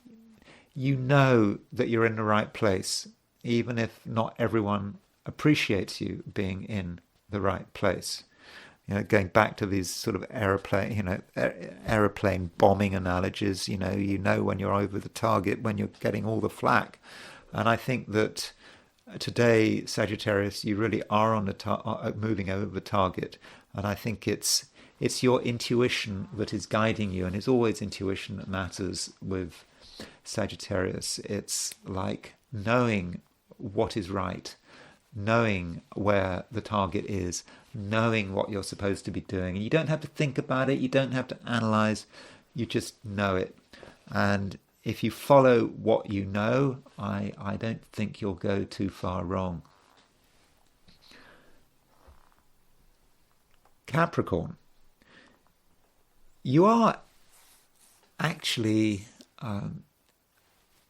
you know that you're in the right place, even if not everyone appreciates you being in the right place. Going back to these sort of aeroplane bombing analogies, you know when you're over the target, when you're getting all the flack. And I think that today, Sagittarius, you really are on the moving over the target, and I think it's your intuition that is guiding you, and it's always intuition that matters with Sagittarius. It's like knowing what is right, knowing where the target is, knowing what you're supposed to be doing. And you don't have to think about it, you don't have to analyze, you just know it. And if you follow what you know, I don't think you'll go too far wrong. Capricorn, you are actually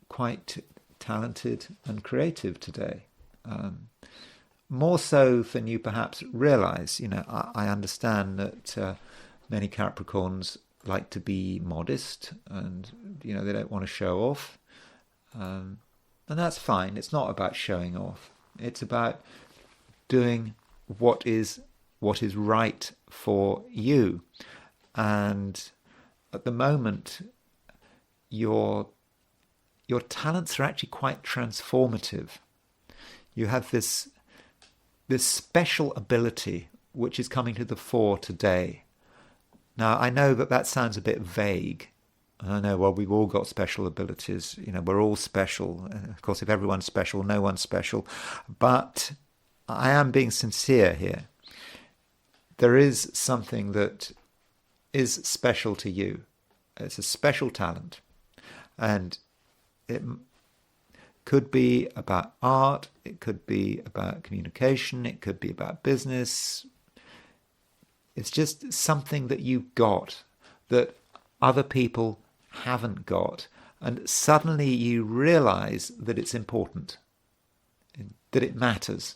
quite talented and creative today. More so than you perhaps realise. I understand that many Capricorns like to be modest, and they don't want to show off, and that's fine. It's not about showing off. It's about doing what is right for you. And at the moment, your talents are actually quite transformative. You have this special ability which is coming to the fore today. Now, I know that sounds a bit vague. I know, well, we've all got special abilities. We're all special. Of course, if everyone's special, no one's special. But I am being sincere here. There is something that is special to you. It's a special talent. And it could be about art, it could be about communication, it could be about business. It's just something that you've got that other people haven't got. And suddenly you realize that it's important, that it matters.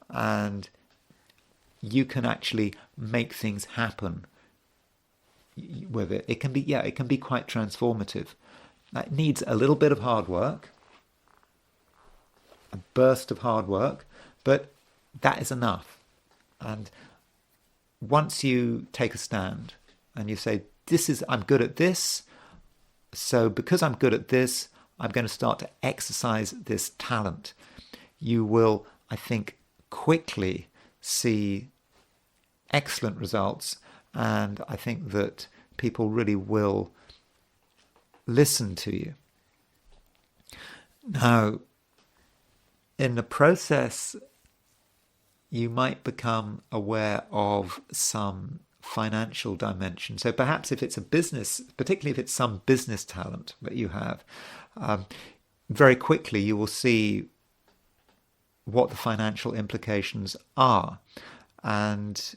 And you can actually make things happen with it. It can be quite transformative. It needs a little bit of hard work, a burst of hard work, but that is enough. And once you take a stand and you say, I'm good at this, so because I'm good at this, I'm going to start to exercise this talent, you will, I think, quickly see excellent results. And I think that people really will listen to you. Now, in the process, you might become aware of some financial dimension. So perhaps if it's a business, particularly if it's some business talent that you have, very quickly you will see what the financial implications are. And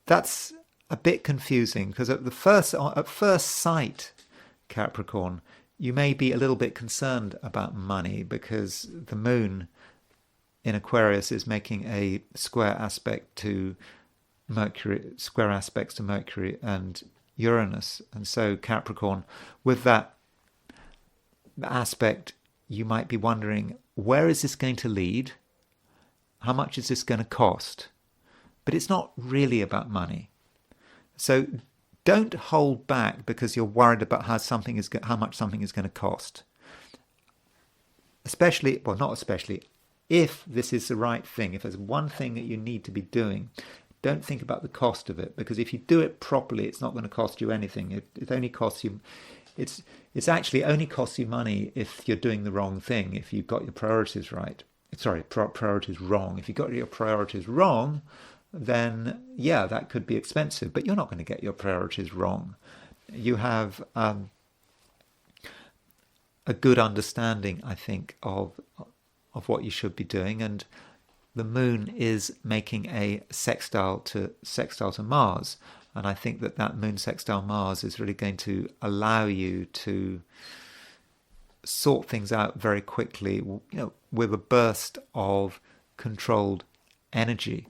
that's a bit confusing because at first sight, Capricorn, you may be a little bit concerned about money because the moon in Aquarius is making a square aspect to Mercury and Uranus. And so Capricorn, with that aspect, you might be wondering, where is this going to lead? How much is this going to cost? But it's not really about money. So don't hold back because you're worried about how much something is going to cost. If this is the right thing, if there's one thing that you need to be doing, don't think about the cost of it, because if you do it properly, it's not going to cost you anything. It only costs you. It's actually only costs you money if you're doing the wrong thing. If you've got your priorities right. Priorities wrong. If you've got your priorities wrong, then that could be expensive. But you're not going to get your priorities wrong. You have a good understanding, I think, of what you should be doing, and the moon is making a sextile to Mars, and I think that moon sextile Mars is really going to allow you to sort things out very quickly, with a burst of controlled energy.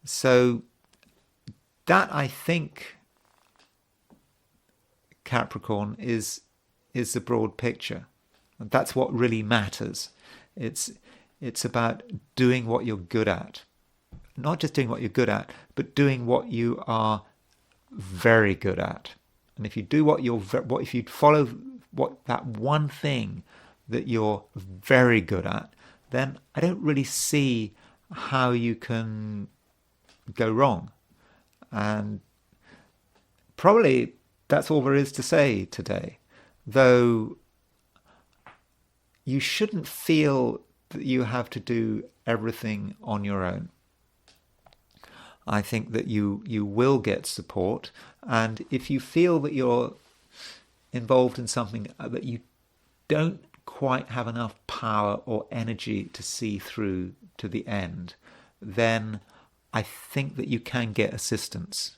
So that, I think, Capricorn, is the broad picture. And that's what really matters. It's about doing what you're good at. Not just doing what you're good at, but doing what you are very good at. And if you do if you follow that one thing that you're very good at, then I don't really see how you can go wrong. And probably that's all there is to say today. Though you shouldn't feel that you have to do everything on your own. I think that you will get support, and if you feel that you're involved in something that you don't quite have enough power or energy to see through to the end, then I think that you can get assistance.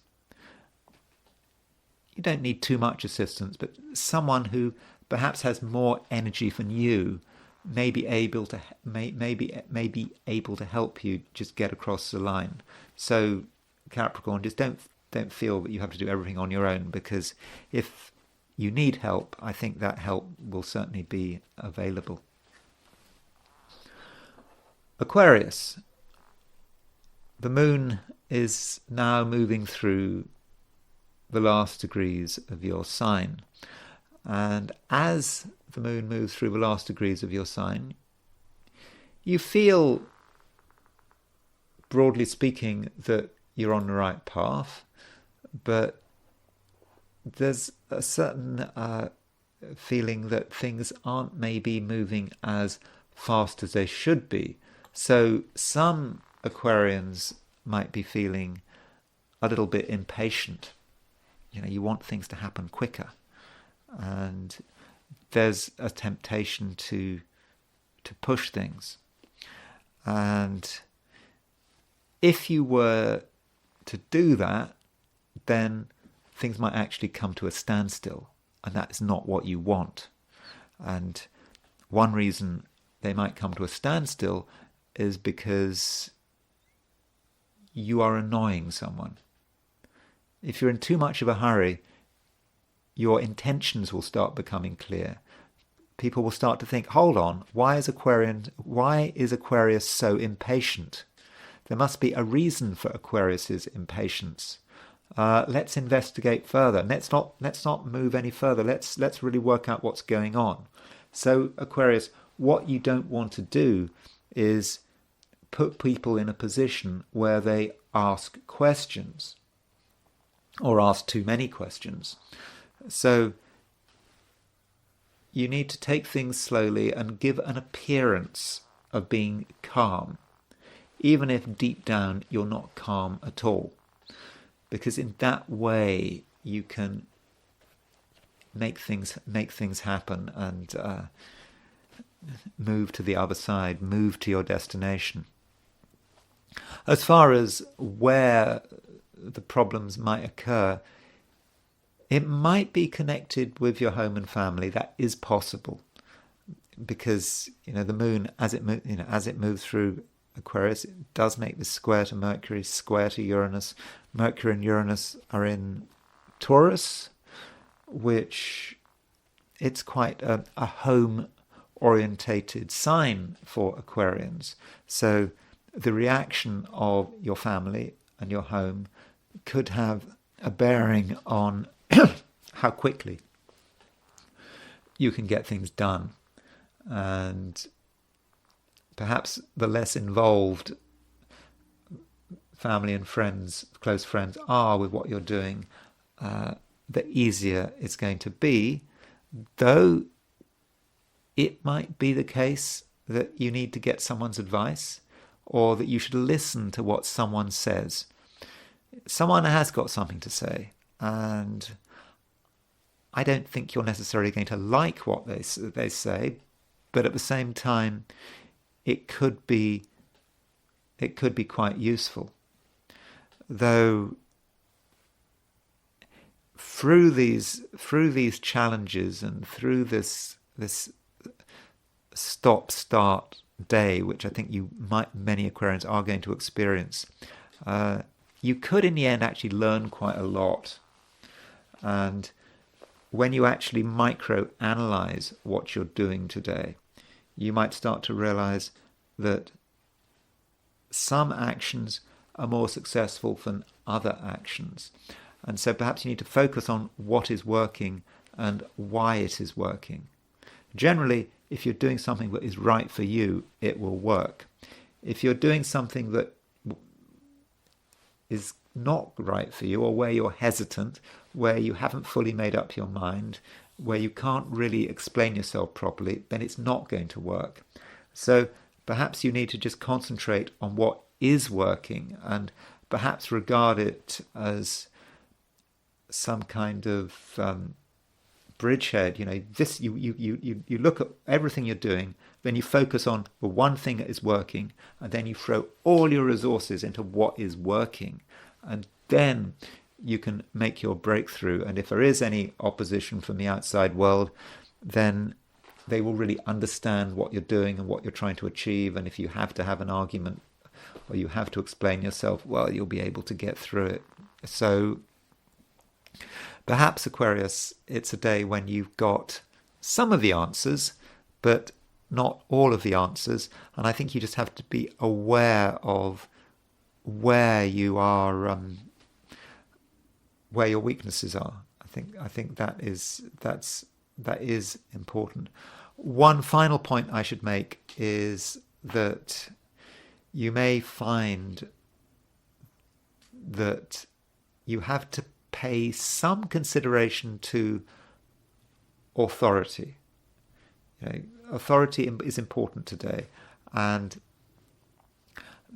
You don't need too much assistance, but someone who perhaps has more energy than you may be able to help you just get across the line. So Capricorn, just don't feel that you have to do everything on your own, because if you need help, I think that help will certainly be available. Aquarius, the moon is now moving through the last degrees of your sign. And as the moon moves through the last degrees of your sign, you feel, broadly speaking, that you're on the right path, but there's a certain feeling that things aren't maybe moving as fast as they should be. So some Aquarians might be feeling a little bit impatient. You want things to happen quicker. And there's a temptation to push things. And if you were to do that, then things might actually come to a standstill, and that's not what you want. And one reason they might come to a standstill is because you are annoying someone. if you're in too much of a hurry, your intentions will start becoming clear. People will start to think, hold on, why is Aquarius so impatient? There must be a reason for Aquarius's impatience. Let's investigate further. Let's not move any further. Let's really work out what's going on. So Aquarius, what you don't want to do is put people in a position where they ask questions or ask too many questions. So you need to take things slowly and give an appearance of being calm, even if deep down you're not calm at all. Because in that way you can make things happen and move to the other side, move to your destination. As far as where the problems might occur, it might be connected with your home and family. That is possible, because the moon, as it moves through Aquarius, it does make this square to Mercury, square to Uranus. Mercury and Uranus are in Taurus, which it's quite a home-orientated sign for Aquarians. So the reaction of your family and your home could have a bearing on how quickly you can get things done. And perhaps the less involved family and friends, close friends, are with what you're doing, the easier it's going to be, though it might be the case that you need to get someone's advice, or that you should listen to what someone says. Someone has got something to say, and I don't think you're necessarily going to like what they say, but at the same time, it could be quite useful. Though through these challenges and through this stop-start day, which I think many Aquarians are going to experience, you could in the end actually learn quite a lot. And when you actually micro-analyze what you're doing today, you might start to realize that some actions are more successful than other actions. And so perhaps you need to focus on what is working and why it is working. Generally, if you're doing something that is right for you, it will work. If you're doing something that is not right for you, or where you're hesitant, where you haven't fully made up your mind, where you can't really explain yourself properly, then it's not going to work. So perhaps you need to just concentrate on what is working and perhaps regard it as some kind of bridgehead. You look at everything you're doing, then you focus on the one thing that is working, and then you throw all your resources into what is working, and then you can make your breakthrough. And if there is any opposition from the outside world, then they will really understand what you're doing and what you're trying to achieve. And if you have to have an argument or you have to explain yourself, well, you'll be able to get through it. So perhaps, Aquarius, it's a day when you've got some of the answers, but not all of the answers. And I think you just have to be aware of where you are, where your weaknesses are. I think that is important. One final point I should make is that you may find that you have to pay some consideration to authority. Authority is important today, and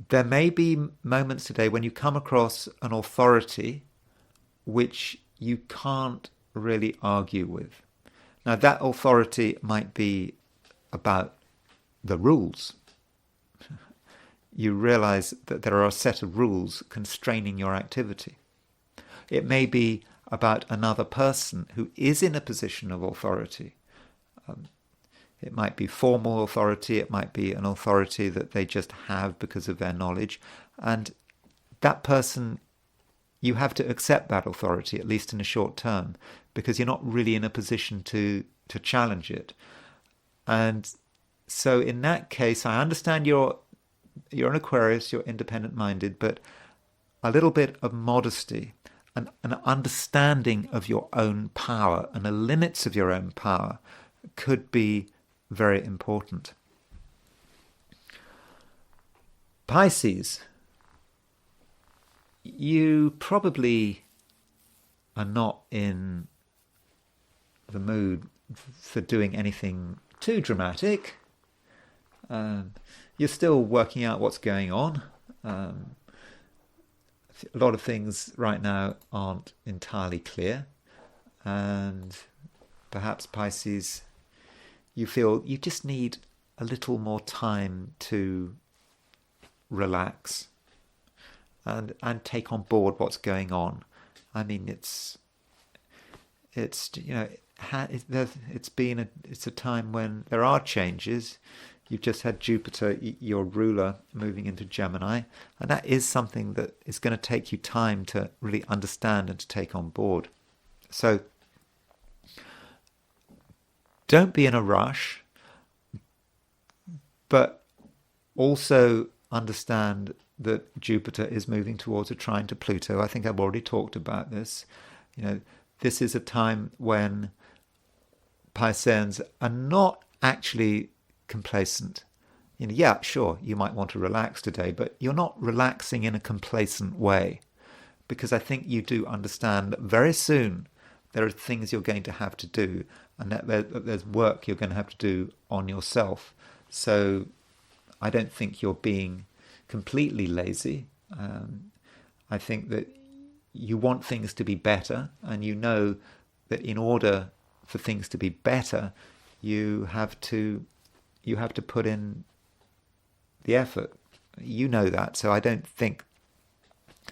there may be moments today when you come across an authority which you can't really argue with. Now, that authority might be about the rules. You realize that there are a set of rules constraining your activity. It may be about another person who is in a position of authority. It might be formal authority, it might be an authority that they just have because of their knowledge. And that person you have to accept that authority, at least in the short term, because you're not really in a position to challenge it. And so in that case, I understand you're an Aquarius, you're independent-minded, but a little bit of modesty and an understanding of your own power and the limits of your own power could be very important. Pisces, you probably are not in the mood for doing anything too dramatic. You're still working out what's going on. A lot of things right now aren't entirely clear, and perhaps Pisces, you feel you just need a little more time to relax and take on board what's going on. I mean, it's a time when there are changes. You've just had Jupiter, your ruler, moving into Gemini, and that is something that is going to take you time to really understand and to take on board. So don't be in a rush, but also understand that Jupiter is moving towards a trine to Pluto. I think I've already talked about this. This is a time when Pisceans are not actually complacent. Yeah, sure, you might want to relax today, but you're not relaxing in a complacent way, because I think you do understand that very soon there are things you're going to have to do, and that there's work you're going to have to do on yourself. So I don't think you're being completely lazy. I think that you want things to be better, and you know that in order for things to be better, you have to put in the effort. You know that, so I don't think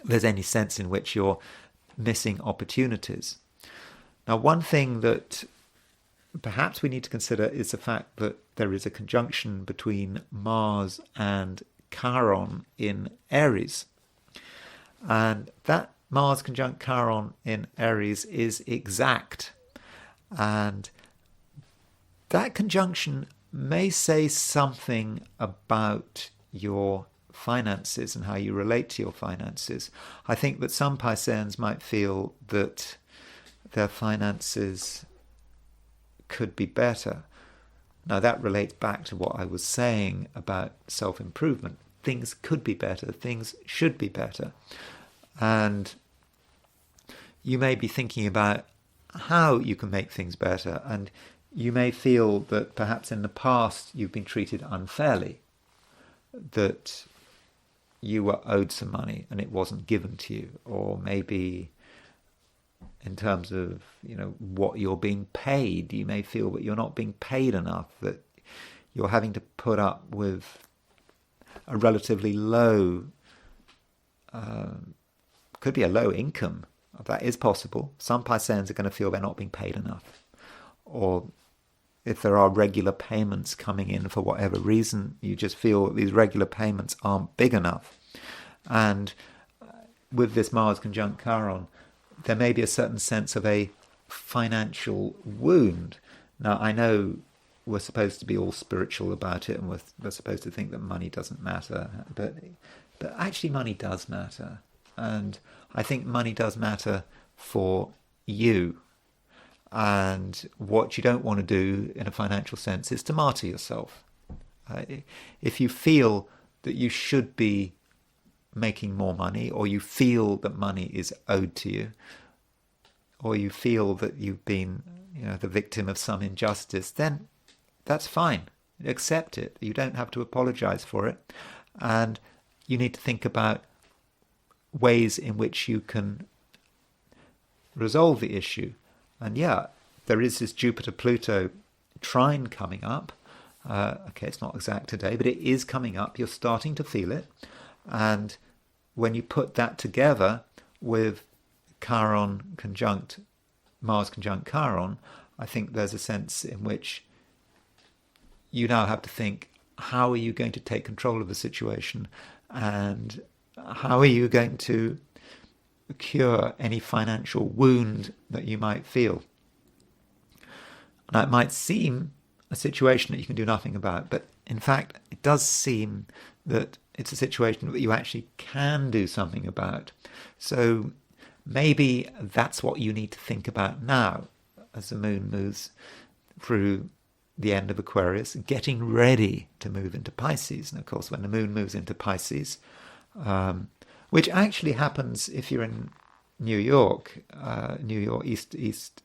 there's any sense in which you're missing opportunities. Now, one thing that perhaps we need to consider is the fact that there is a conjunction between Mars and Chiron in Aries. And that Mars conjunct Chiron in Aries is exact. And that conjunction may say something about your finances and how you relate to your finances. I think that some Pisceans might feel that their finances could be better. Now that relates back to what I was saying about self-improvement. Things could be better, things should be better. And you may be thinking about how you can make things better, and you may feel that perhaps in the past you've been treated unfairly, that you were owed some money and it wasn't given to you, or maybe in terms of what you're being paid, you may feel that you're not being paid enough, that you're having to put up with a relatively low, could be a low income. That is possible. Some Pisceans are going to feel they're not being paid enough, or if there are regular payments coming in for whatever reason, you just feel that these regular payments aren't big enough. And with this Mars conjunct Chiron, there may be a certain sense of a financial wound. Now, I know we're supposed to be all spiritual about it, and we're supposed to think that money doesn't matter, but actually money does matter. And I think money does matter for you. And what you don't want to do in a financial sense is to martyr yourself. If you feel that you should be making more money, or you feel that money is owed to you, or you feel that you've been the victim of some injustice, then that's fine. Accept it. You don't have to apologize for it. And you need to think about ways in which you can resolve the issue. And yeah, there is this Jupiter-Pluto trine coming up. Okay, it's not exact today, but it is coming up. You're starting to feel it. And when you put that together with Mars conjunct Chiron, I think there's a sense in which you now have to think, how are you going to take control of the situation? And how are you going to cure any financial wound that you might feel. Now, it might seem a situation that you can do nothing about, but in fact, it does seem that it's a situation that you actually can do something about. So maybe that's what you need to think about now as the moon moves through the end of Aquarius, getting ready to move into Pisces. And of course, when the moon moves into Pisces, which actually happens if you're in New York, the East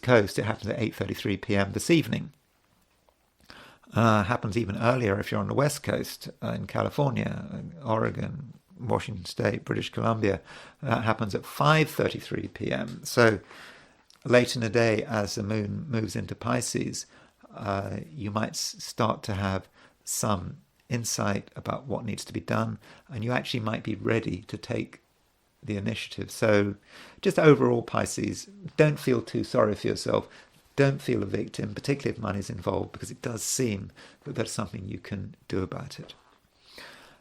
Coast, it happens at 8:33 p.m. this evening. Happens even earlier if you're on the West Coast, in California, Oregon, Washington State, British Columbia. That happens at 5:33 p.m. So late in the day, as the moon moves into Pisces, you might start to have some insight about what needs to be done, and you actually might be ready to take the initiative. So just overall, Pisces, don't feel too sorry for yourself. Don't feel a victim, particularly if money's involved, because it does seem that there's something you can do about it.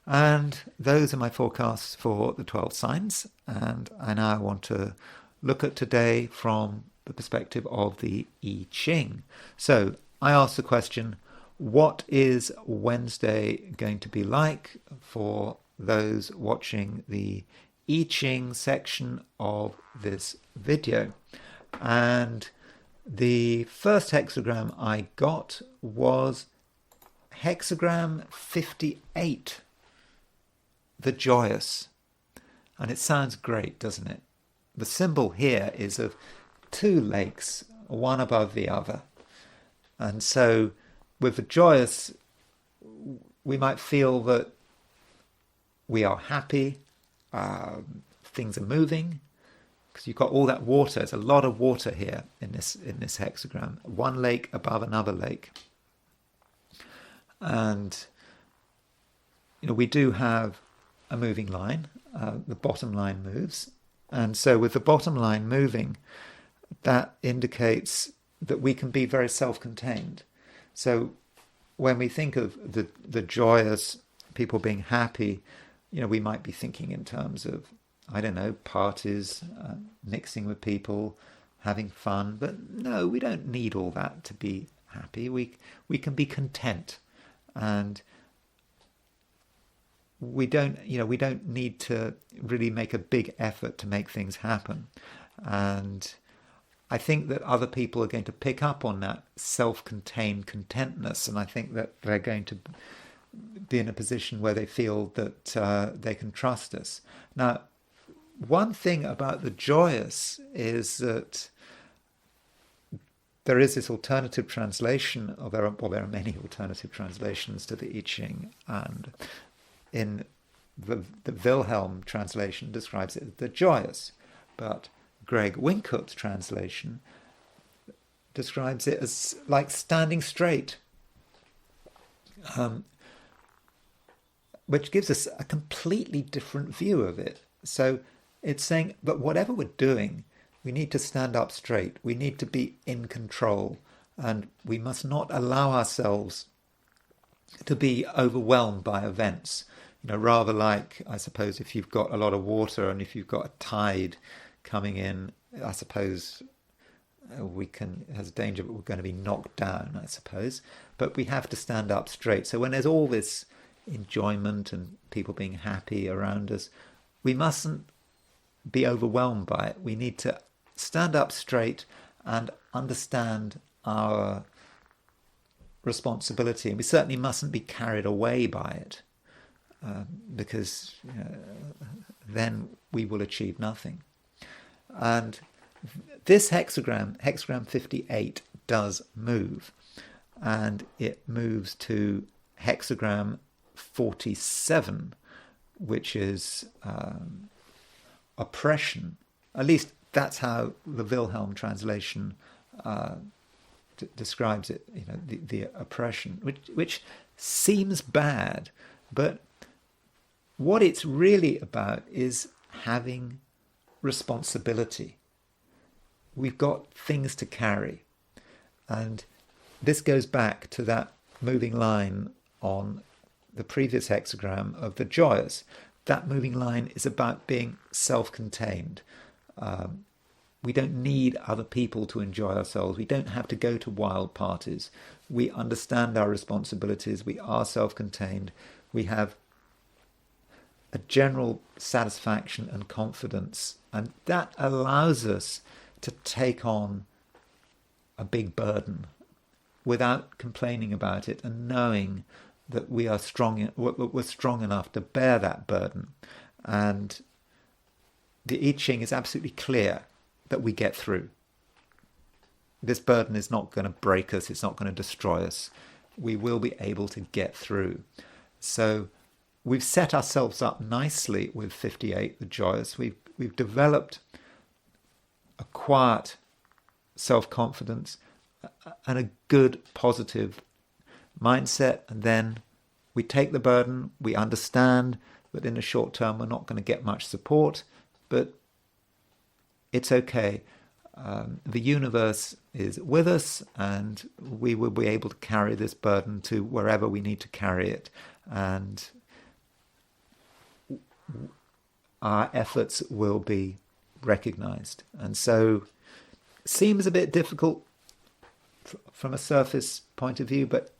And those are my forecasts for the 12 signs. And I now want to look at today from the perspective of the I Ching. So I asked the question, what is Wednesday going to be like for those watching the I Ching section of this video? And the first hexagram I got was hexagram 58, the joyous. And it sounds great, doesn't it? The symbol here is of two lakes, one above the other. And so with the joyous, we might feel that we are happy, things are moving, because you've got all that water. There's a lot of water here in this hexagram. One lake above another lake. And, we do have a moving line. The bottom line moves. And so with the bottom line moving, that indicates that we can be very self-contained. So when we think of the joyous, people being happy, we might be thinking in terms of, I don't know, parties, mixing with people, having fun. But no, we don't need all that to be happy. We can be content, and we don't need to really make a big effort to make things happen. And I think that other people are going to pick up on that self-contained contentness, and I think that they're going to be in a position where they feel that they can trust us. Now, one thing about the joyous is that there is this alternative translation of there are many alternative translations to the I Ching, and in the Wilhelm translation describes it as the joyous, but Greg Wincott's translation describes it as like standing straight, which gives us a completely different view of it. So it's saying, but whatever we're doing, we need to stand up straight. We need to be in control, and we must not allow ourselves to be overwhelmed by events. Rather like, I suppose, if you've got a lot of water and if you've got a tide coming in, I suppose there's a danger that we're going to be knocked down, I suppose. But we have to stand up straight. So when there's all this enjoyment and people being happy around us, we mustn't be overwhelmed by it. We need to stand up straight and understand our responsibility. And we certainly mustn't be carried away by it, because then we will achieve nothing. And this hexagram 58, does move, and it moves to hexagram 47, which is oppression. At least that's how the Wilhelm translation describes it. The oppression, which seems bad, but what it's really about is having responsibility. We've got things to carry, and this goes back to that moving line on the previous hexagram of the joyous, that moving line is about being self-contained. We don't need other people to enjoy ourselves. We don't have to go to wild parties. We understand our responsibilities. We are self-contained. We have a general satisfaction and confidence, and that allows us to take on a big burden without complaining about it, and knowing that we're strong enough to bear that burden. And the I Ching is absolutely clear that we get through. This burden is not going to break us. It's not going to destroy us. We will be able to get through. So we've set ourselves up nicely with 58, the joyous. We've developed a quiet self-confidence and a good, positive mindset. And then we take the burden. We understand that in the short term we're not going to get much support, but it's okay. The universe is with us, and we will be able to carry this burden to wherever we need to carry it. And our efforts will be recognized. And so it seems a bit difficult from a surface point of view, but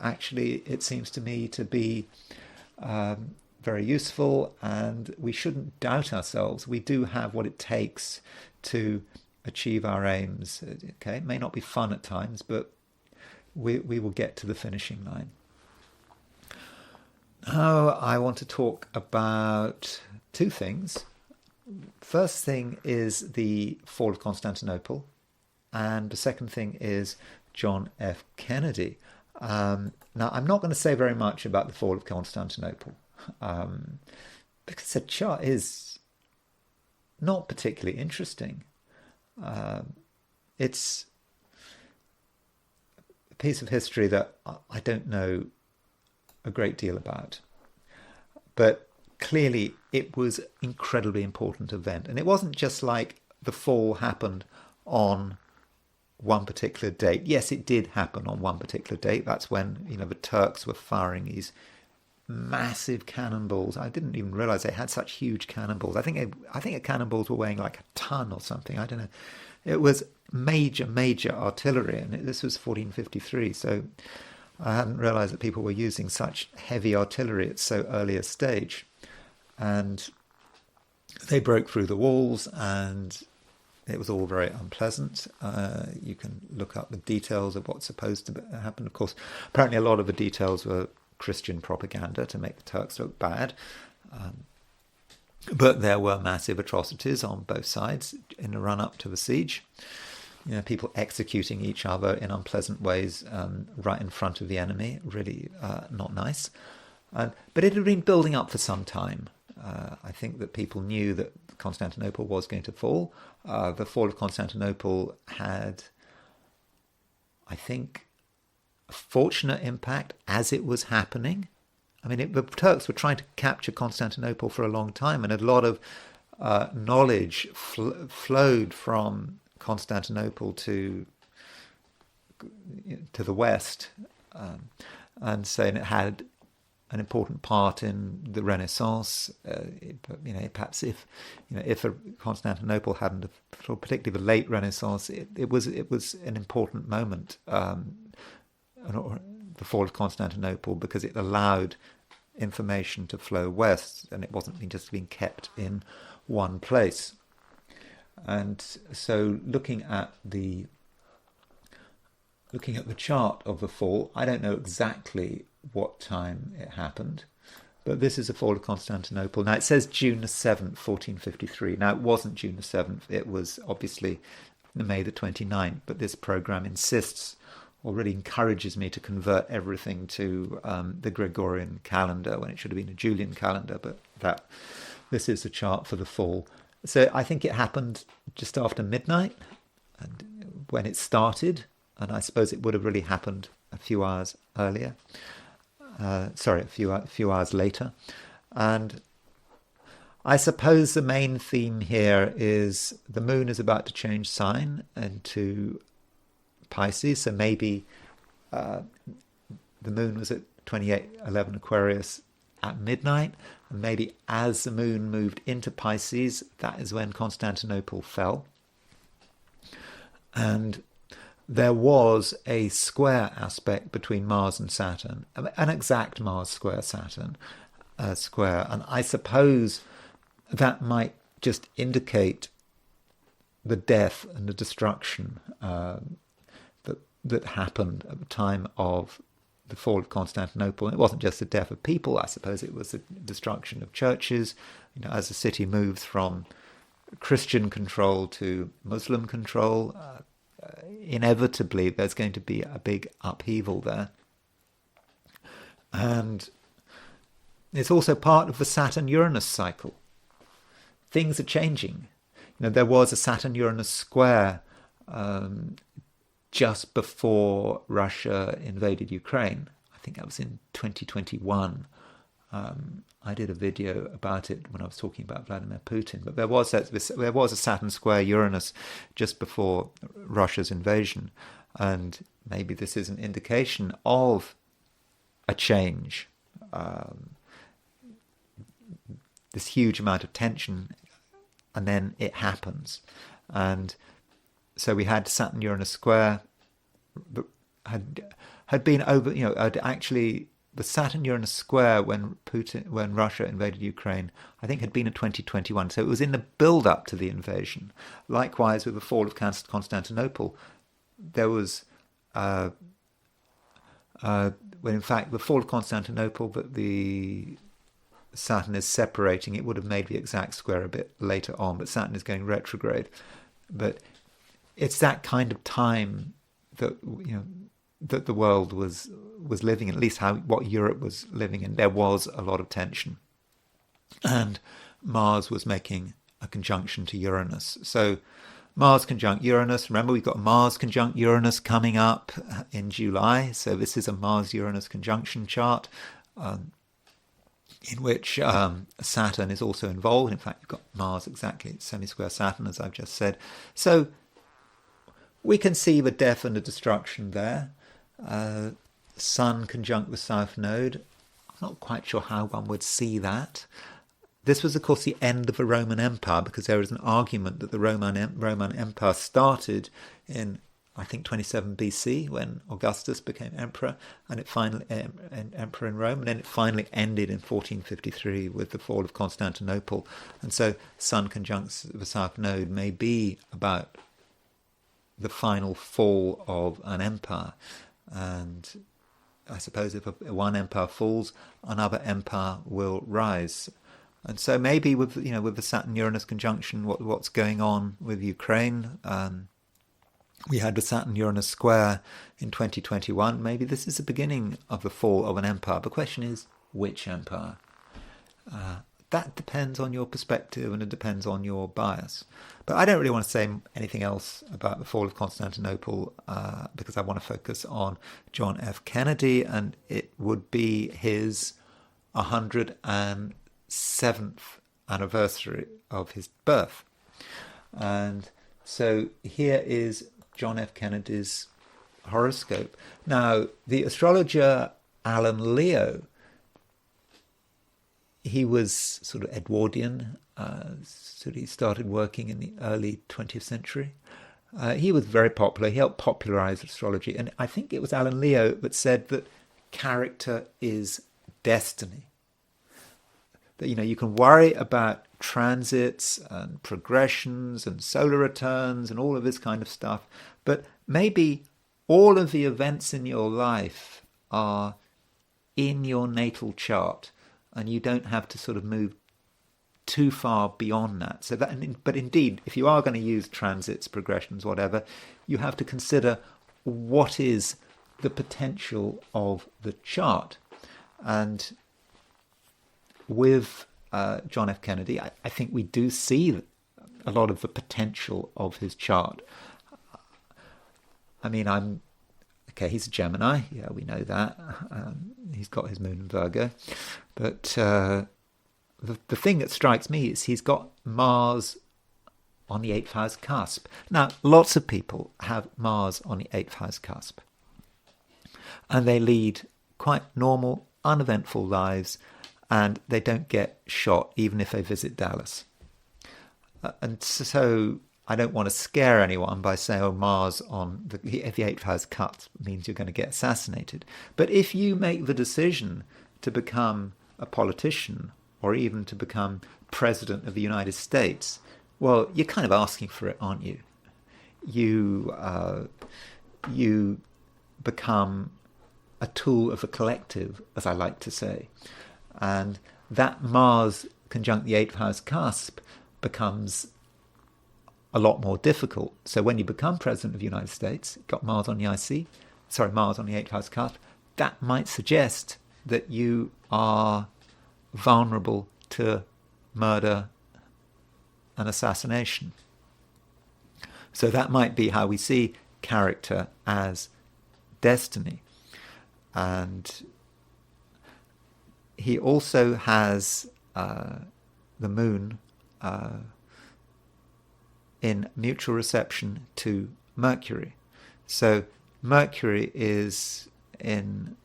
actually it seems to me to be very useful, and we shouldn't doubt ourselves. We do have what it takes to achieve our aims. Okay, it may not be fun at times, but we will get to the finishing line. Now I want to talk about two things. First thing is the Fall of Constantinople, and the second thing is John F. Kennedy. Now, I'm not going to say very much about the Fall of Constantinople, because the chart is not particularly interesting. It's a piece of history that I don't know a great deal about. But clearly it was an incredibly important event. And it wasn't just like the fall happened on one particular date. Yes, it did happen on one particular date. That's when, the Turks were firing these massive cannonballs. I didn't even realize they had such huge cannonballs. I think the cannonballs were weighing like a ton or something. I don't know. It was major artillery, and this was 1453. So I hadn't realized that people were using such heavy artillery at so early a stage. And they broke through the walls, and it was all very unpleasant. You can look up the details of what's supposed to happen. Of course, apparently a lot of the details were Christian propaganda to make the Turks look bad. But there were massive atrocities on both sides in the run-up to the siege. People executing each other in unpleasant ways right in front of the enemy. Really not nice. But it had been building up for some time. I think that people knew that Constantinople was going to fall. The fall of Constantinople had, I think, a fortunate impact as it was happening. I mean, the Turks were trying to capture Constantinople for a long time, and a lot of knowledge flowed from Constantinople to the west, and so it had an important part in the Renaissance. Perhaps if Constantinople hadn't, particularly the late Renaissance, it was an important moment. The fall of Constantinople, because it allowed information to flow west, and it wasn't just being kept in one place. And so looking at the chart of the fall, I don't know exactly what time it happened, but this is the fall of Constantinople. Now it says June the 7th, 1453. Now it wasn't June the 7th, it was obviously May the 29th, but this program insists, or really encourages me to convert everything to the Gregorian calendar when it should have been a Julian calendar, but this is the chart for the fall. So I think it happened just after midnight and when it started, and I suppose it would have really happened a few hours earlier. A few hours later. And I suppose the main theme here is the moon is about to change sign into Pisces, so maybe the moon was at 28:11 Aquarius at midnight, and maybe as the moon moved into Pisces, that is when Constantinople fell. And there was a square aspect between Mars and Saturn, an exact Mars square Saturn square, and I suppose that might just indicate the death and the destruction that happened at the time of the fall of Constantinople. And it wasn't just the death of people, I suppose it was the destruction of churches. As the city moves from Christian control to Muslim control, inevitably there's going to be a big upheaval there. And it's also part of the Saturn-Uranus cycle. Things are changing. There was a Saturn-Uranus square just before Russia invaded Ukraine. I think that was in 2021. I did a video about it when I was talking about Vladimir Putin. But there was a Saturn square Uranus just before Russia's invasion. And maybe this is an indication of a change. This huge amount of tension, and then it happens. And so we had Saturn-Uranus square, had been over, actually the Saturn-Uranus square when Russia invaded Ukraine, I think had been in 2021. So it was in the build-up to the invasion. Likewise, with the fall of Constantinople, there was, when in fact the fall of Constantinople, that the Saturn is separating, it would have made the exact square a bit later on, but Saturn is going retrograde. But it's that kind of time that that the world was living in, at least what Europe was living in. There was a lot of tension, and Mars was making a conjunction to Uranus. So Mars conjunct Uranus. Remember, we've got Mars conjunct Uranus coming up in July. So this is a Mars-Uranus conjunction chart, in which Saturn is also involved. In fact, you've got Mars exactly semisquare Saturn, as I've just said. So we can see the death and the destruction there. Sun conjunct the South Node. I'm not quite sure how one would see that. This was, of course, the end of the Roman Empire, because there is an argument that the Roman Empire started in, I think, 27 BC when Augustus became emperor, and it finally emperor in Rome, and then it finally ended in 1453 with the fall of Constantinople. And so Sun conjuncts the South Node may be about the final fall of an empire. And I suppose if one empire falls, another empire will rise. And so maybe with the Saturn-Uranus conjunction, what's going on with Ukraine, we had the Saturn-Uranus square in 2021. Maybe this is the beginning of the fall of an empire. The question is, which empire? That depends on your perspective, and it depends on your bias. But I don't really want to say anything else about the fall of Constantinople because I want to focus on John F. Kennedy, and it would be his 107th anniversary of his birth. And so here is John F. Kennedy's horoscope. Now, the astrologer Alan Leo, he was sort of Edwardian, so he started working in the early 20th century. He was very popular. He helped popularize astrology. And I think it was Alan Leo that said that character is destiny. That, you can worry about transits and progressions and solar returns and all of this kind of stuff, but maybe all of the events in your life are in your natal chart, and you don't have to sort of move too far beyond that. So but indeed, if you are going to use transits, progressions, whatever, you have to consider what is the potential of the chart. And with John F. Kennedy, I think we do see a lot of the potential of his chart. I mean, he's a Gemini. Yeah, we know that. He's got his moon in Virgo. But the thing that strikes me is he's got Mars on the 8th house cusp. Now, lots of people have Mars on the 8th house cusp. And they lead quite normal, uneventful lives. and they don't get shot even if they visit Dallas. And so I don't want to scare anyone by saying, oh, Mars on if the 8th house cut means you're going to get assassinated. But if you make the decision to become a politician or even to become president of the United States, well, you're kind of asking for it, aren't you? You become a tool of the collective, as I like to say. And that Mars conjunct the 8th house cusp becomes a lot more difficult. So when you become president of the United States, got Mars on the Mars on the 8th house cusp, that might suggest that you are vulnerable to murder and assassination. So that might be how we see character as destiny. And he also has the moon in mutual reception to Mercury. So Mercury is in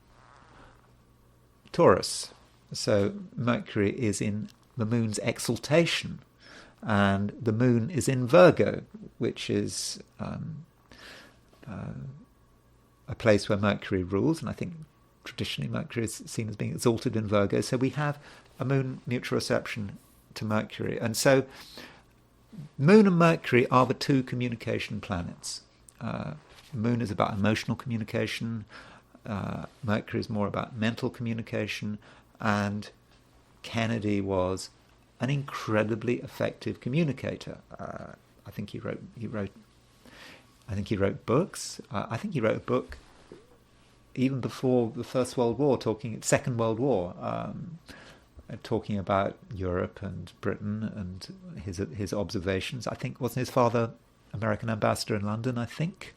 Taurus. So Mercury is in the moon's exaltation. And the moon is in Virgo, which is a place where Mercury rules. And I think traditionally Mercury is seen as being exalted in Virgo. So we have a moon mutual reception to Mercury. And so Moon and Mercury are the two communication planets. The Moon is about emotional communication. Mercury is more about mental communication. And Kennedy was an incredibly effective communicator. I think he wrote books. I think he wrote a book even before the First World War, Second World War, talking about Europe and Britain and his observations. I think, wasn't his father American ambassador in London, I think?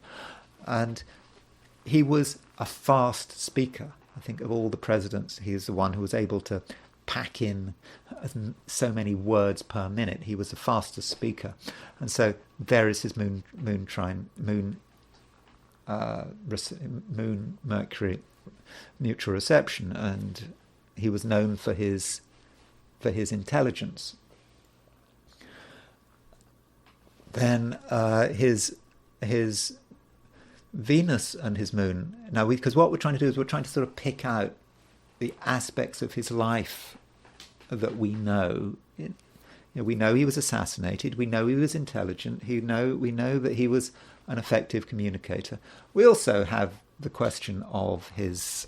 And he was a fast speaker. I think of all the presidents, he is the one who was able to pack in so many words per minute. He was the fastest speaker. And so there is his moon Mercury mutual reception, and he was known for his intelligence. Then his Venus and his moon. Now, because what we're trying to do is we're trying to sort of pick out the aspects of his life that we know. We know he was assassinated. We know he was intelligent. We know that he was an effective communicator. We also have the question of his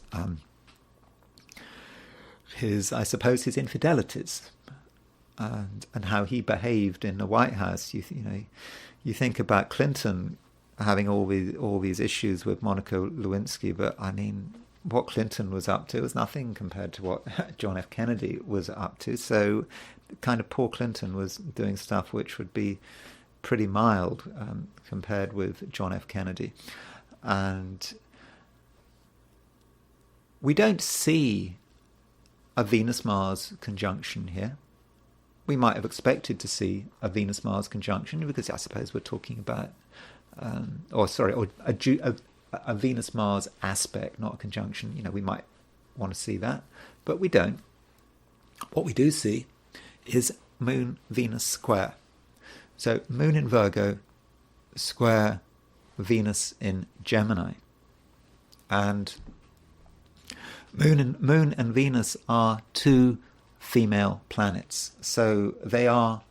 I suppose, his infidelities and how he behaved in the White House. You think about Clinton having all these issues with Monica Lewinsky, but I mean, what Clinton was up to was nothing compared to what John F. Kennedy was up to. So kind of poor Clinton was doing stuff which would be pretty mild compared with John F. Kennedy. And we don't see a Venus-Mars conjunction here. We might have expected to see a Venus-Mars conjunction because I suppose we're talking about a Venus-Mars aspect, not a conjunction. We might want to see that, but we don't. What we do see is Moon-Venus square. So Moon in Virgo, square Venus in Gemini. And Moon and Venus are two female planets, so they are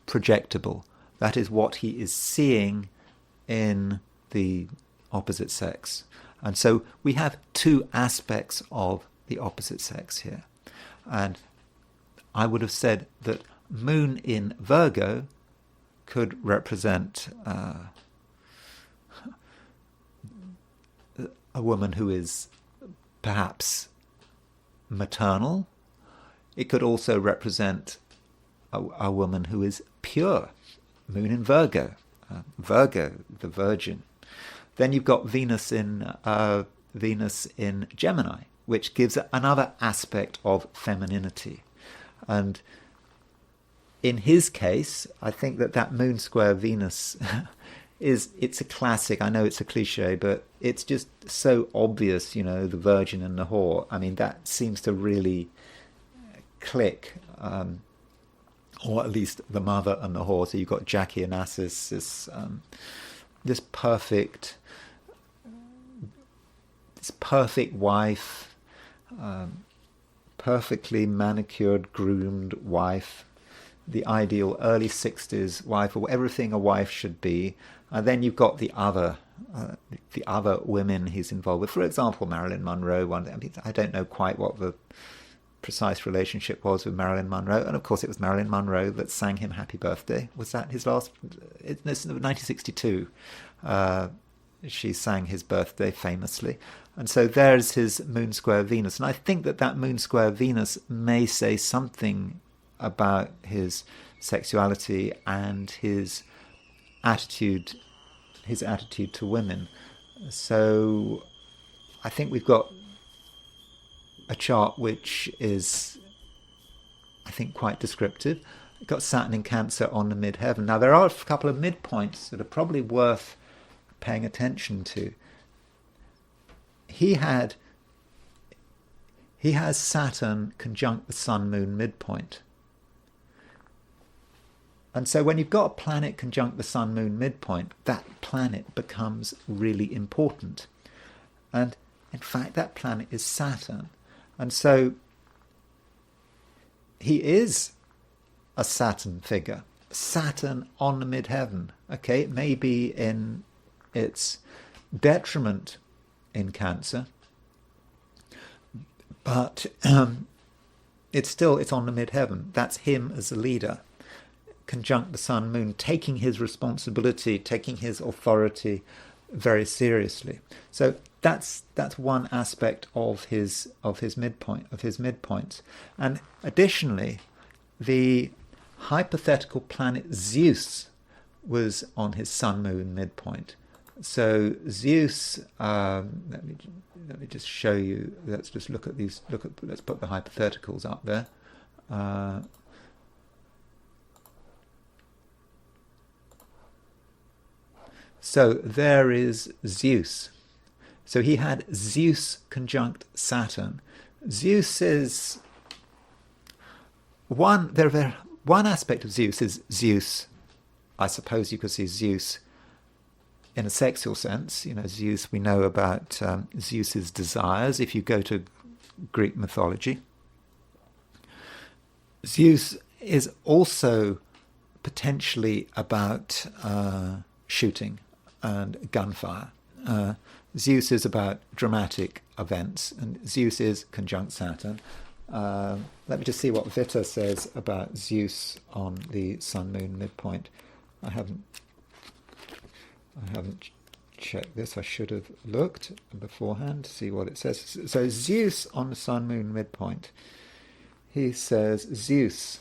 projectable. That is what he is seeing in the opposite sex. And so we have two aspects of the opposite sex here. And I would have said that Moon in Virgo could represent a woman who is perhaps maternal. It could also represent a woman who is pure. Moon in Virgo, Virgo, the Virgin. Then you've got Venus in Gemini, which gives another aspect of femininity. And in his case, I think that Moon square Venus it's a classic. I know it's a cliche, but it's just so obvious, the Virgin and the whore. I mean, that seems to really clique, or at least the mother and the whore. So you've got Jackie and Assis, this perfect wife, perfectly manicured, groomed wife, the ideal early 60s wife, or everything a wife should be. And then you've got the other women he's involved with. For example, Marilyn Monroe. I don't know quite what the precise relationship was with Marilyn Monroe, and of course it was Marilyn Monroe that sang him Happy Birthday. Was that his last? It's 1962. She sang his birthday famously. And so there's his moon square Venus. And I think that moon square Venus may say something about his sexuality and his attitude to women. So I think we've got a chart which is, I think, quite descriptive. We've got Saturn in Cancer on the midheaven. Now there are a couple of midpoints that are probably worth paying attention to. He has Saturn conjunct the Sun Moon midpoint. And so when you've got a planet conjunct the Sun Moon midpoint, that planet becomes really important. And in fact, that planet is Saturn. And so he is a Saturn figure. Saturn on the midheaven. Okay, it may be in its detriment in Cancer, but it's on the midheaven. That's him as a leader, conjunct the Sun Moon, taking his responsibility, taking his authority very seriously. So that's one aspect of his midpoints. And additionally, the hypothetical planet Zeus was on his Sun Moon midpoint. So Zeus, let me just show you. Let's just look at these. Let's put the hypotheticals up there. So there is Zeus. So he had Zeus conjunct Saturn. Zeus is one aspect of Zeus is Zeus. I suppose you could see Zeus in a sexual sense. Zeus, we know about Zeus's desires if you go to Greek mythology. Zeus is also potentially about shooting and gunfire. Zeus is about dramatic events, and Zeus is conjunct Saturn. Let me just see what Vita says about Zeus on the Sun-Moon midpoint. I haven't checked this. I should have looked beforehand to see what it says. So Zeus on the Sun-Moon midpoint. He says, Zeus,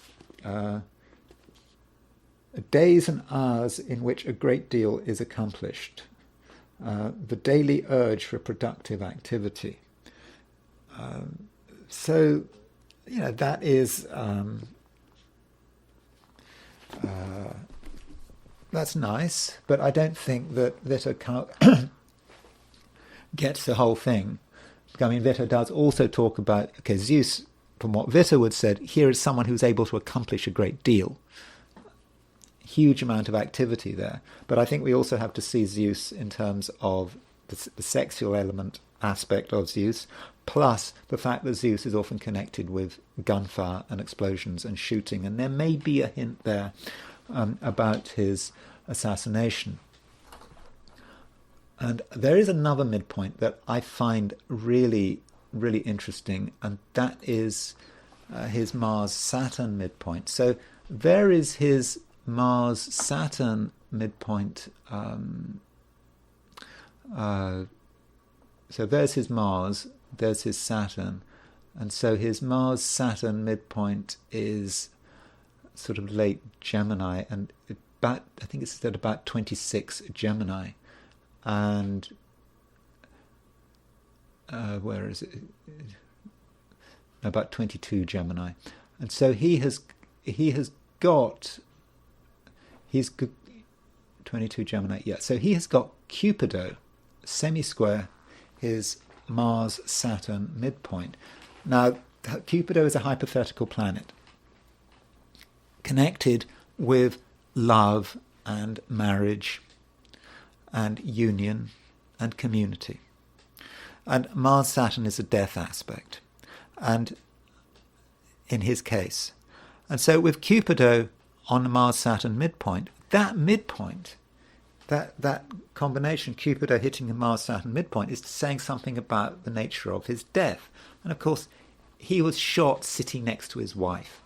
days and hours in which a great deal is accomplished. The daily urge for productive activity. So, that is that's nice, but I don't think that Vita gets the whole thing. I mean, Vita does also talk about, Zeus, from what Vita would said, here is someone who's able to accomplish a great deal. Huge amount of activity there. But I think we also have to see Zeus in terms of the sexual element aspect of Zeus, plus the fact that Zeus is often connected with gunfire and explosions and shooting. And there may be a hint there about his assassination. And there is another midpoint that I find really, really interesting, and that is his Mars-Saturn midpoint. So there is his Mars-Saturn midpoint. So there's his Mars, there's his Saturn, and so his Mars-Saturn midpoint is sort of late Gemini, and I think it's at about 26 Gemini, and where is it? About 22 Gemini, and so he's 22 Gemini, yeah. So he has got Cupido, semisquare, his Mars-Saturn midpoint. Now, Cupido is a hypothetical planet connected with love and marriage and union and community. And Mars-Saturn is a death aspect, and in his case. And so with Cupido on the Mars-Saturn midpoint, that midpoint, that combination, Cupido hitting the Mars-Saturn midpoint, is saying something about the nature of his death. And of course, he was shot sitting next to his wife.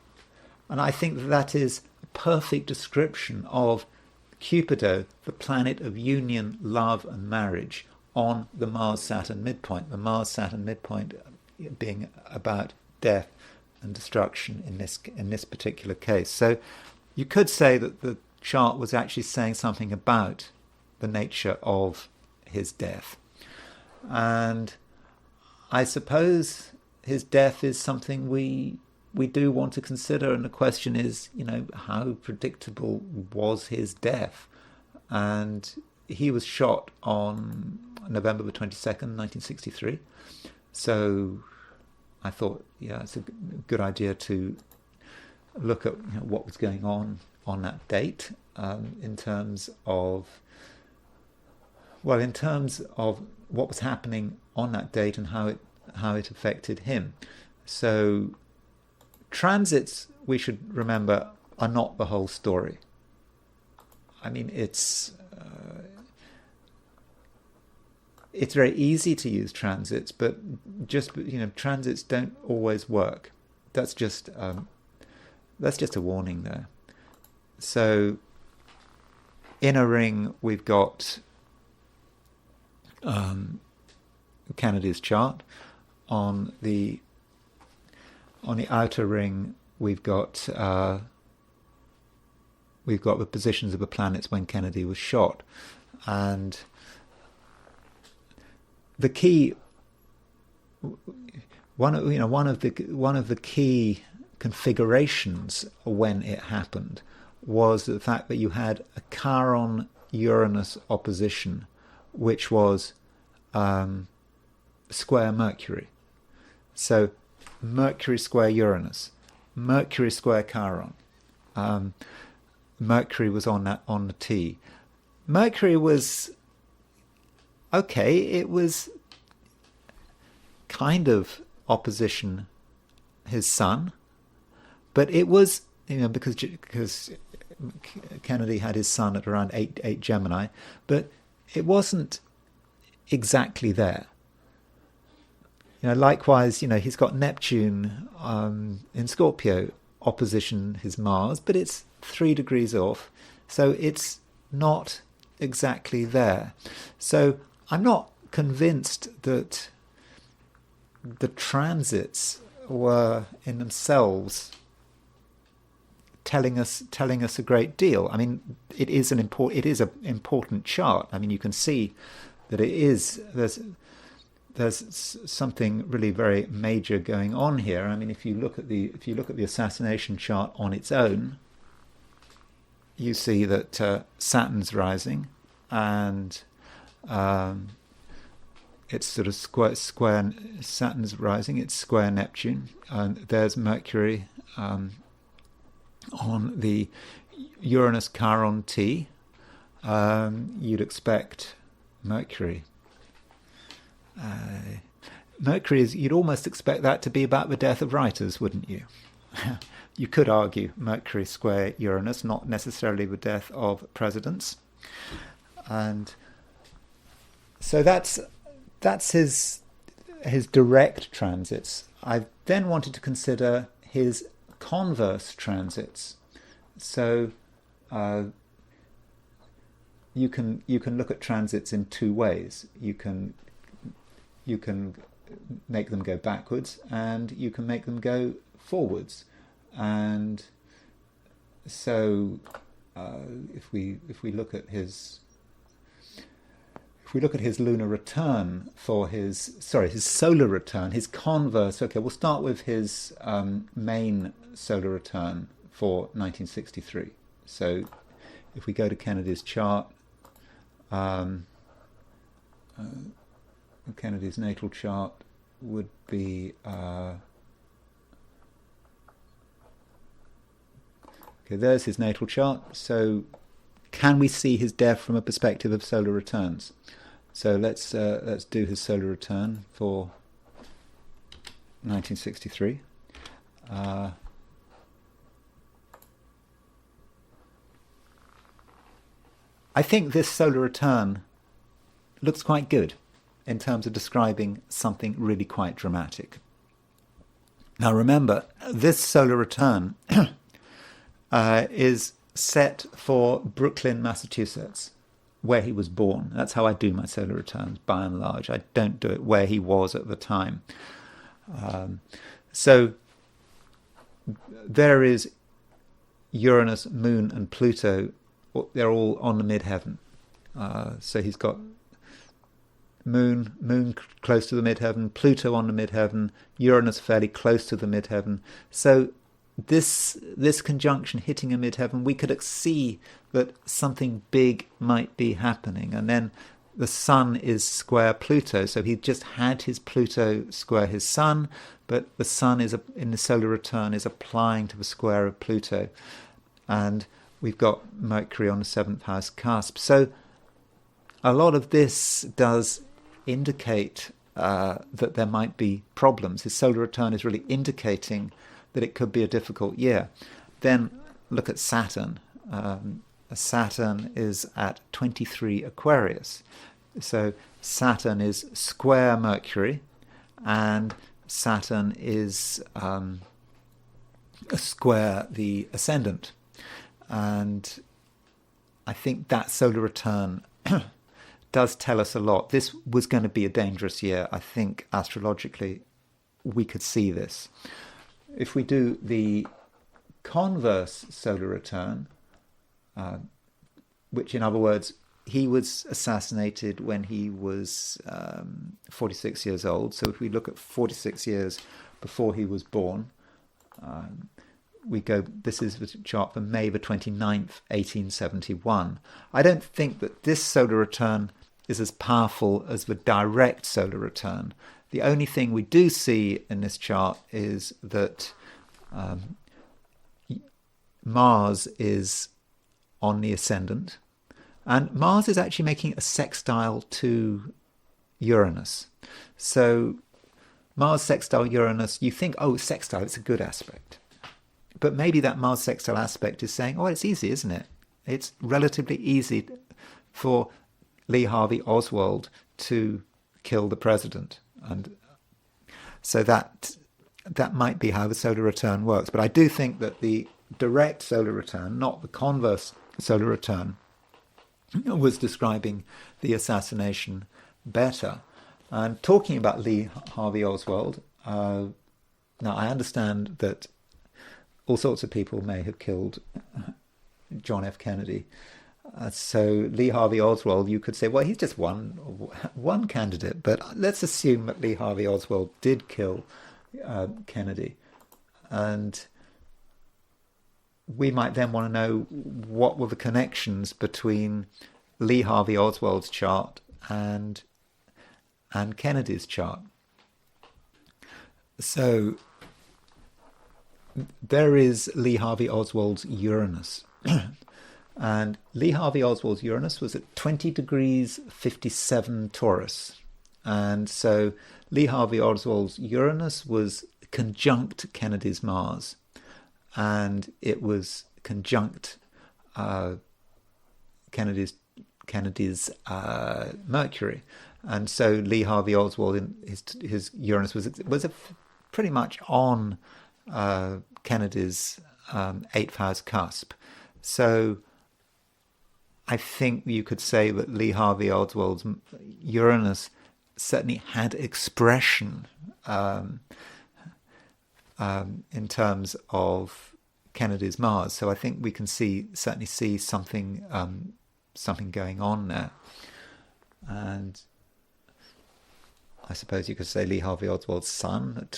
And I think that is a perfect description of Cupido, the planet of union, love and marriage, on the Mars-Saturn midpoint. The Mars-Saturn midpoint being about death and destruction in this particular case. So you could say that the chart was actually saying something about the nature of his death. And I suppose his death is something we do want to consider, and the question is, how predictable was his death? And he was shot on November the 22nd, 1963. So I thought, it's a good idea to look at what was going on that date, in terms of what was happening on that date and how it affected him. So transits, we should remember, are not the whole story. I mean, it's very easy to use transits, but transits don't always work. That's just a warning there. So in a ring, we've got Kennedy's chart. On the outer ring, we've got the positions of the planets when Kennedy was shot, and the key, one of the key configurations when it happened was the fact that you had a Chiron-Uranus opposition, which was square Mercury. So Mercury square Uranus, Mercury square Chiron. Mercury was on the T. Mercury was okay. It was kind of opposition his sun, but it was because Kennedy had his sun at around 8 Gemini, but it wasn't exactly there. Likewise, he's got Neptune in Scorpio opposition his Mars, but it's 3 degrees off, so it's not exactly there. So I'm not convinced that the transits were in themselves telling us a great deal. I mean, it is an important chart. I mean, you can see that there's something really very major going on here. I mean, if you look at the assassination chart on its own, you see that Saturn's rising, and it's sort of square. Saturn's rising. It's square Neptune, and there's Mercury on the Uranus Chiron T. You'd expect Mercury. You'd almost expect that to be about the death of writers, wouldn't you? You could argue Mercury square Uranus, not necessarily the death of presidents. And so that's his direct transits. I then wanted to consider his converse transits. So you can look at transits in 2 ways. You can make them go backwards, and you can make them go forwards. And so if we look at his lunar return for his solar return, his converse. Okay, we'll start with his main solar return for 1963. So if we go to Kennedy's chart, Kennedy's natal chart would be Okay, there's his natal chart. So can we see his death from a perspective of solar returns? So let's do his solar return for 1963. I think this solar return looks quite good in terms of describing something really quite dramatic. Now remember, this solar return is set for Brookline, Massachusetts, where he was born. That's how I do my solar returns, by and large. I don't do it where he was at the time. So there is Uranus, Moon, and Pluto. They're all on the midheaven. So he's got Moon close to the midheaven, Pluto on the midheaven, Uranus fairly close to the midheaven. So this conjunction hitting a midheaven, we could see that something big might be happening. And then the Sun is square Pluto, so he just had his Pluto square his Sun, but the Sun is in the solar return is applying to the square of Pluto, and we've got Mercury on the 7th house cusp. So a lot of this does indicate that there might be problems. His solar return is really indicating that it could be a difficult year. Then look at Saturn. Saturn is at 23 Aquarius. So Saturn is square Mercury, and Saturn is square the ascendant. And I think that solar return does tell us a lot. This was going to be a dangerous year. I think astrologically we could see this. If we do the converse solar return, which in other words, he was assassinated when he was 46 years old. So if we look at 46 years before he was born, this is the chart for May the 29th, 1871. I don't think that this solar return is as powerful as the direct solar return. The only thing we do see in this chart is that Mars is on the ascendant, and Mars is actually making a sextile to Uranus. So Mars sextile Uranus, you think, oh, sextile, it's a good aspect. But maybe that Mars sextile aspect is saying, oh, it's easy, isn't it? It's relatively easy for Lee Harvey Oswald to kill the president. And so that might be how the solar return works. But I do think that the direct solar return, not the converse solar return, was describing the assassination better. And talking about Lee Harvey Oswald, now I understand that all sorts of people may have killed John F. Kennedy. So Lee Harvey Oswald, you could say, well, he's just one candidate. But let's assume that Lee Harvey Oswald did kill Kennedy. And we might then want to know what were the connections between Lee Harvey Oswald's chart and Kennedy's chart. So there is Lee Harvey Oswald's Uranus. And Lee Harvey Oswald's Uranus was at 20 degrees 57 Taurus. And so Lee Harvey Oswald's Uranus was conjunct Kennedy's Mars. And it was conjunct Kennedy's Mercury. And so Lee Harvey Oswald, in his Uranus was pretty much on Kennedy's 8th house cusp. So I think you could say that Lee Harvey Oswald's Uranus certainly had expression in terms of Kennedy's Mars. So I think we can certainly see something going on there. And I suppose you could say Lee Harvey Oswald's Sun,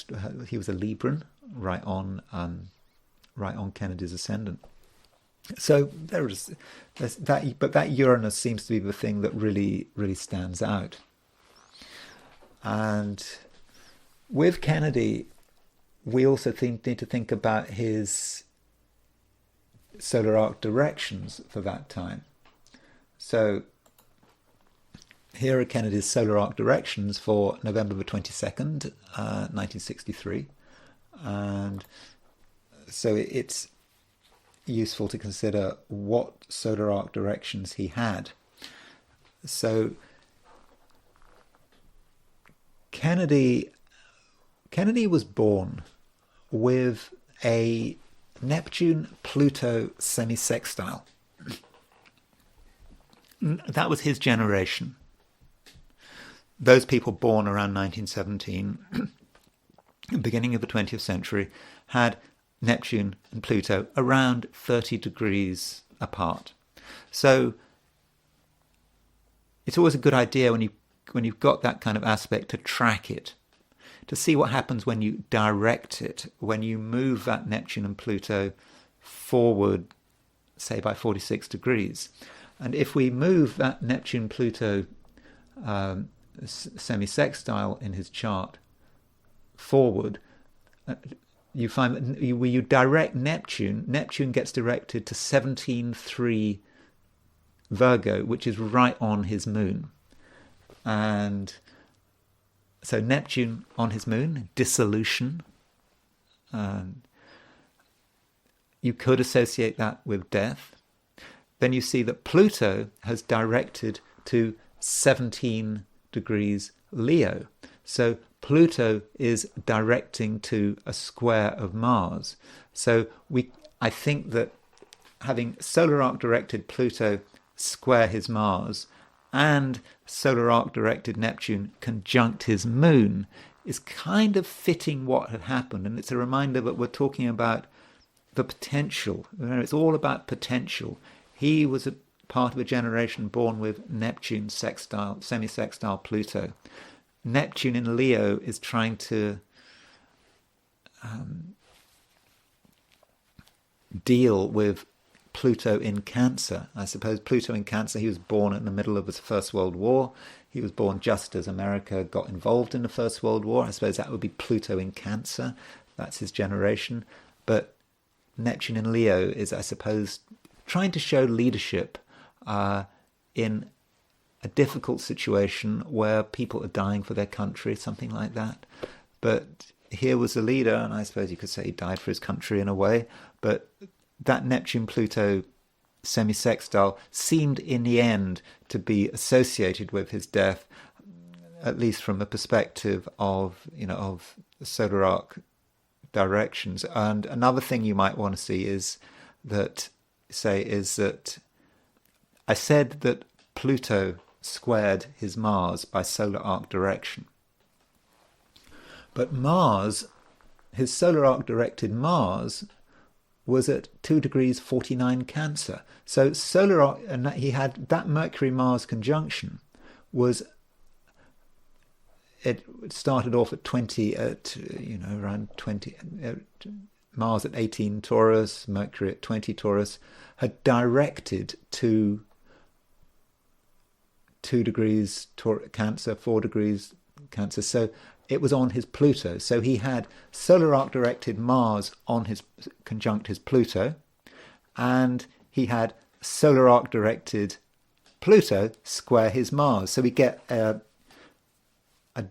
he was a Libran, right on Kennedy's ascendant. So there's that, but that Uranus seems to be the thing that really stands out. And with Kennedy, we also need to think about his solar arc directions for that time. So here are Kennedy's solar arc directions for November the 22nd, 1963. And so it's useful to consider what solar arc directions he had. So Kennedy was born with a Neptune-Pluto semisextile. That was his generation. Those people born around 1917, beginning of the 20th century, had Neptune and Pluto around 30 degrees apart. So it's always a good idea when you've got that kind of aspect to track it, to see what happens when you direct it, when you move that Neptune and Pluto forward, say by 46 degrees. And if we move that Neptune-Pluto semisextile in his chart forward, you find that when you direct Neptune gets directed to 17.3 Virgo, which is right on his moon. And so Neptune on his moon, dissolution. You could associate that with death. Then you see that Pluto has directed to 17 degrees Leo. So Pluto is directing to a square of Mars. So I think that having solar arc directed Pluto square his Mars and solar arc directed Neptune conjunct his moon is kind of fitting what had happened. And it's a reminder that we're talking about the potential. It's all about potential. He was a part of a generation born with Neptune sextile, semisextile Pluto. Neptune in Leo is trying to deal with Pluto in Cancer. I suppose Pluto in Cancer, he was born in the middle of the First World War. He was born just as America got involved in the First World War. I suppose that would be Pluto in Cancer. That's his generation. But Neptune in Leo is, I suppose, trying to show leadership in a difficult situation where people are dying for their country, something like that. But here was a leader, and I suppose you could say he died for his country in a way, but that Neptune-Pluto semisextile seemed in the end to be associated with his death, at least from the perspective of solar arc directions. And another thing you might want to see is that I said that Pluto squared his Mars by solar arc direction. But Mars, his solar arc directed Mars, was at 2 degrees 49 Cancer. So solar arc, and he had that Mercury-Mars conjunction it started off at 20, around 20, Mars at 18 Taurus, Mercury at 20 Taurus, had directed to 2 degrees Cancer, 4 degrees Cancer. So it was on his Pluto. So he had solar arc directed Mars on his conjunct his Pluto, and he had solar arc directed Pluto square his Mars. So we get a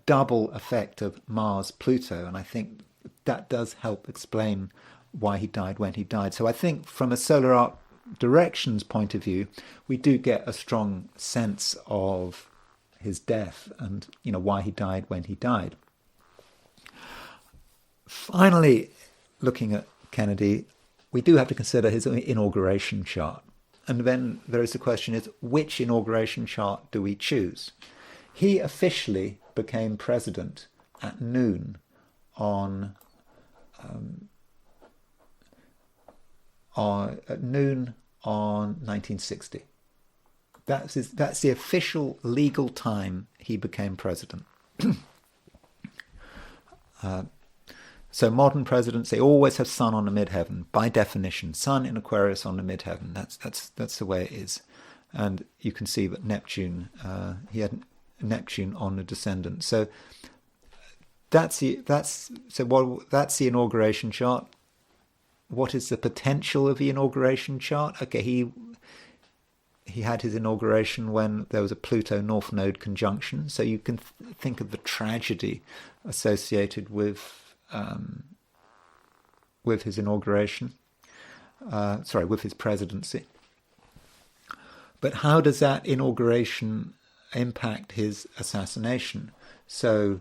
double effect of Mars-Pluto, and I think that does help explain why he died when he died. So I think from a solar arc directions point of view, we do get a strong sense of his death and why he died when he died. Finally, looking at Kennedy, we do have to consider his inauguration chart. And then there is the question is, which inauguration chart do we choose? He officially became president at noon on 1960. That's the official legal time he became president. So modern presidents, they always have Sun on the midheaven by definition. Sun in Aquarius on the midheaven. That's the way it is. And you can see that Neptune, he had Neptune on the descendant. So that's the inauguration chart. what is the potential of the inauguration chart? Okay, he had his inauguration when there was a Pluto North Node conjunction, so you can think of the tragedy associated with his inauguration. With his presidency. But how does that inauguration impact his assassination? So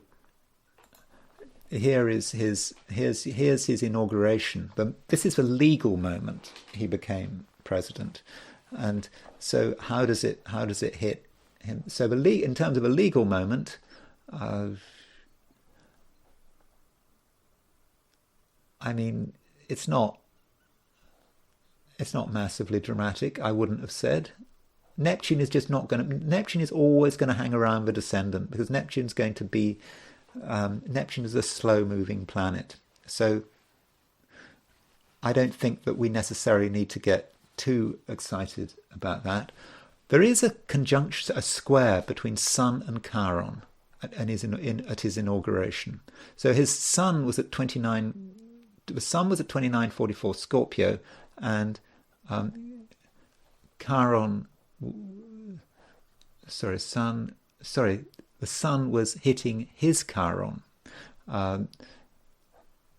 here's his inauguration. This is the legal moment he became president, and so how does it hit him? So in terms of a legal moment, I mean, it's not massively dramatic, I wouldn't have said. Neptune is always going to hang around the descendant, because Neptune is a slow-moving planet. So I don't think that we necessarily need to get too excited about that. There is a conjunction, a square between Sun and Chiron at his inauguration. So his Sun was at 29. The Sun was at 2944 Scorpio, and Chiron. The Sun was hitting his Chiron.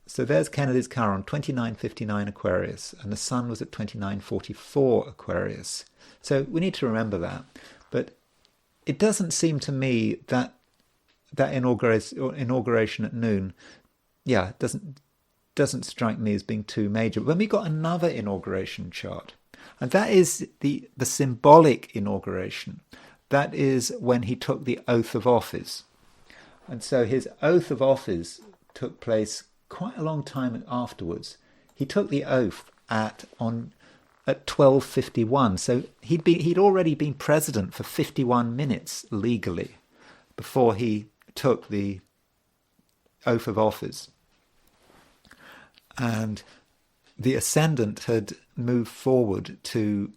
So there's Kennedy's Chiron, 2959 Aquarius, and the Sun was at 2944 Aquarius. So we need to remember that. But it doesn't seem to me that inauguration at noon, doesn't strike me as being too major. When we got another inauguration chart, and that is the symbolic inauguration. That is when he took the oath of office. And so his oath of office took place quite a long time afterwards. He took the oath at 12:51. So he'd already been president for 51 minutes legally before he took the oath of office. And the ascendant had moved forward to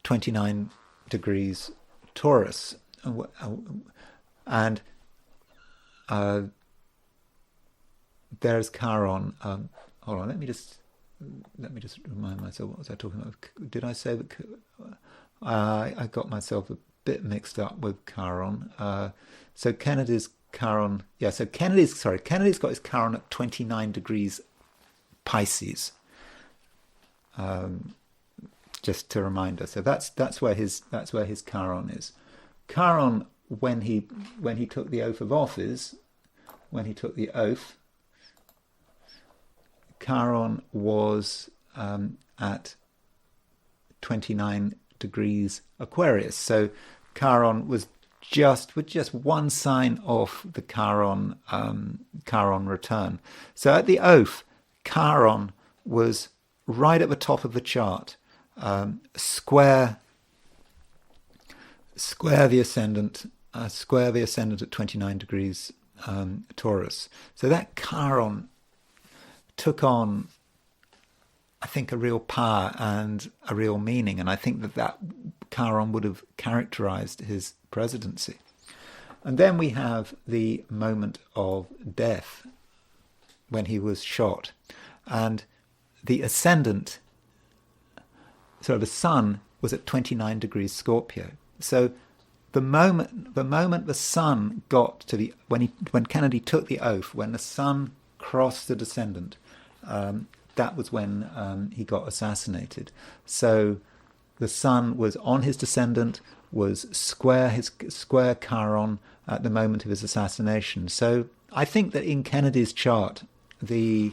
29 degrees Taurus, and there's Chiron. Hold on, let me just remind myself, what was I talking about? Did I say that? I got myself a bit mixed up with Chiron. So Kennedy's Chiron, so Kennedy's got his Chiron at 29 degrees Pisces. Just to remind us, so that's where his Chiron is. Chiron, when he took the oath of office, when he took the oath, Chiron was at 29 degrees Aquarius. So Chiron was just one sign off the Chiron return. So at the oath, Chiron was right at the top of the chart, square the ascendant at 29 degrees Taurus. So that Chiron took on, I think, a real power and a real meaning, and I think that Chiron would have characterized his presidency. And then we have the moment of death when he was shot, and the ascendant, the Sun was at 29 degrees Scorpio. So the moment the Sun got to when Kennedy took the oath, when the Sun crossed the descendant, that was when he got assassinated. So the Sun was on his descendant, was square Chiron at the moment of his assassination. So I think that in Kennedy's chart, the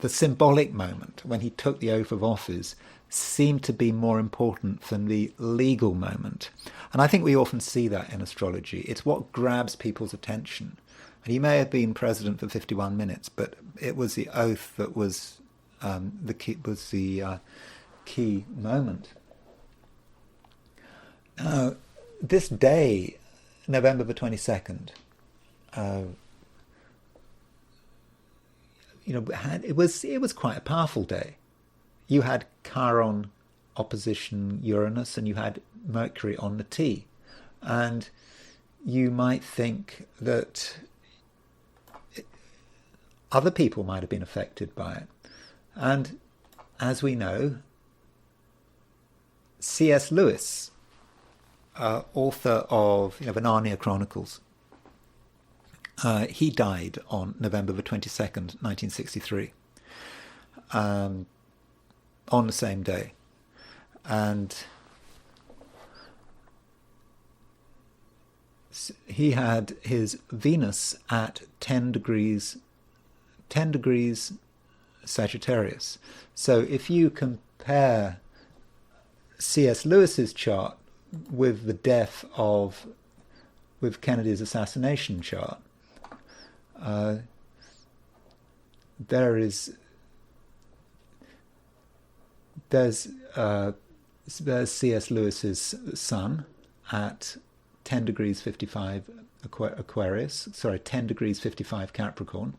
symbolic moment when he took the oath of office seemed to be more important than the legal moment. And I think we often see that in astrology. It's what grabs people's attention. And he may have been president for 51 minutes, but it was the oath that was the key moment. Now, this day, November the 22nd, it was quite a powerful day. You had Chiron opposition Uranus, and you had Mercury on the T, and you might think that other people might have been affected by it. And as we know, C.S. Lewis, author of the Narnia Chronicles, he died on November the 22nd, 1963, on the same day. And he had his Venus at 10 degrees Sagittarius. So if you compare C.S. Lewis's chart with the death with Kennedy's assassination chart, there's C.S. Lewis's sun at 10 degrees 55 Aquarius, 10 degrees 55 Capricorn,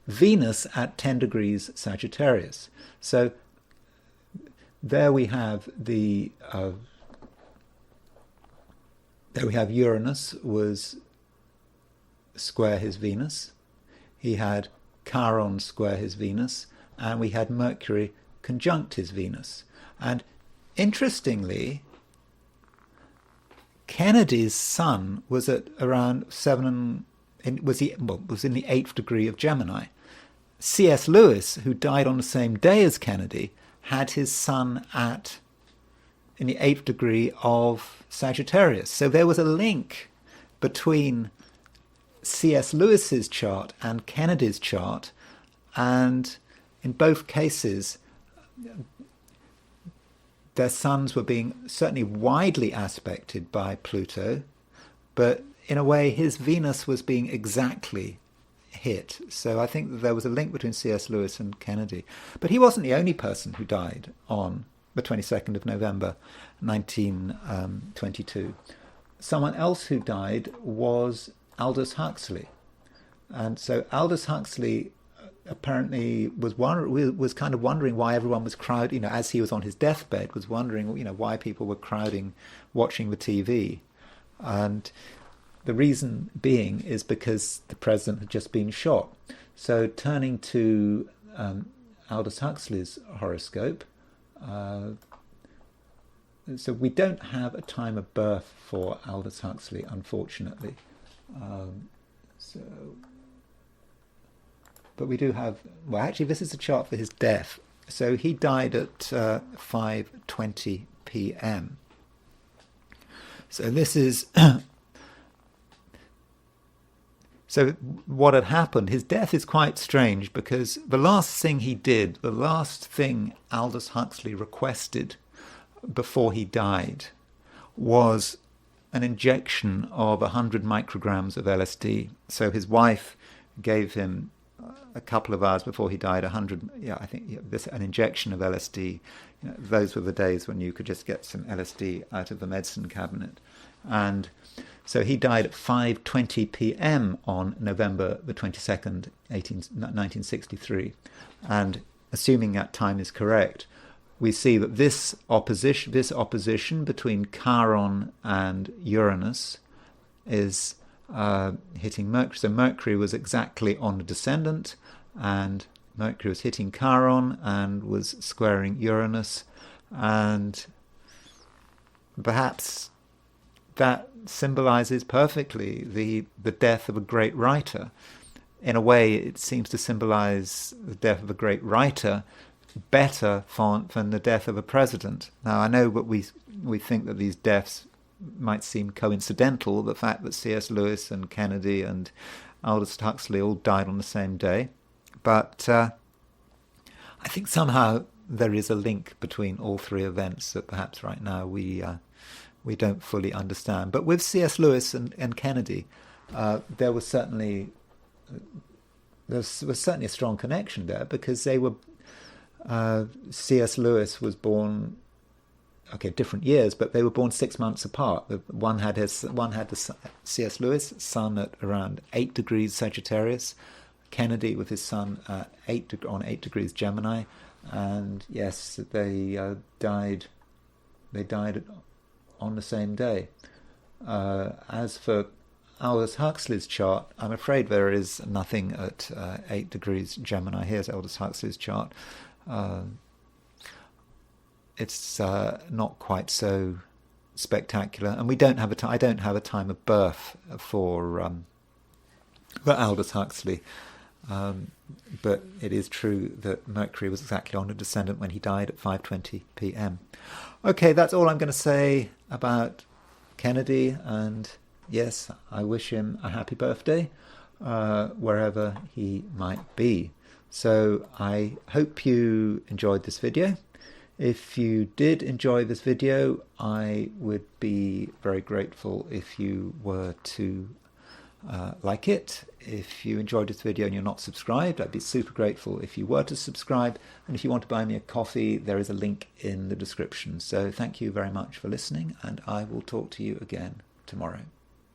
Venus at 10 degrees Sagittarius. So there we have Uranus was square his Venus. He had Chiron square his Venus, and we had Mercury conjunct his Venus. And interestingly, Kennedy's sun was at around was in the 8th degree of Gemini. C.S. Lewis, who died on the same day as Kennedy, had his sun in the 8th degree of Sagittarius. So there was a link between C.S. Lewis's chart and Kennedy's chart, and in both cases their suns were being certainly widely aspected by Pluto, but in a way his Venus was being exactly hit. So I think that there was a link between C.S. Lewis and Kennedy. But he wasn't the only person who died on the 22nd of November 1922. Someone else who died was Aldous Huxley. And so Aldous Huxley apparently was kind of wondering why everyone was crowding, as he was on his deathbed, was wondering, why people were crowding watching the TV. And the reason being is because the president had just been shot. So turning to Aldous Huxley's horoscope, so we don't have a time of birth for Aldous Huxley, unfortunately. But we do have, actually this is a chart for his death. So he died at 5:20 p.m. So this is... So what had happened, his death is quite strange, because the last thing Aldous Huxley requested before he died was an injection of 100 micrograms of LSD. So his wife gave him a couple of hours before he died an injection of LSD. Those were the days when you could just get some LSD out of the medicine cabinet. And so he died at 5:20 p.m. on November the 22nd, 1963. And assuming that time is correct, we see that this opposition between Chiron and Uranus is hitting Mercury. So Mercury was exactly on the descendant, and Mercury was hitting Chiron and was squaring Uranus. And perhaps that symbolizes perfectly the death of a great writer. In a way, it seems to symbolize the death of a great writer better than the death of a president. Now, I know that we think that these deaths might seem coincidental, the fact that C.S. Lewis and Kennedy and Aldous Huxley all died on the same day, but I think somehow there is a link between all three events that perhaps right now we don't fully understand. But with C.S. Lewis and Kennedy, there was certainly a strong connection there, because they were C.S. Lewis was born, different years, but they were born 6 months apart. One had the C.S. Lewis sun at around 8 degrees Sagittarius, Kennedy with his sun on 8 degrees Gemini, and yes, they died on the same day. As for Aldous Huxley's chart, I'm afraid there is nothing at 8 degrees Gemini. Here's Aldous Huxley's chart. It's not quite so spectacular, and we don't have I don't have a time of birth for Aldous Huxley. But it is true that Mercury was exactly on a descendant when he died at 5:20 p.m. Okay, that's all I'm going to say about Kennedy, and yes, I wish him a happy birthday wherever he might be. So I hope you enjoyed this video. If you did enjoy this video, I would be very grateful if you were to like it. If you enjoyed this video and you're not subscribed, I'd be super grateful if you were to subscribe. And if you want to buy me a coffee, there is a link in the description. So thank you very much for listening, and I will talk to you again tomorrow.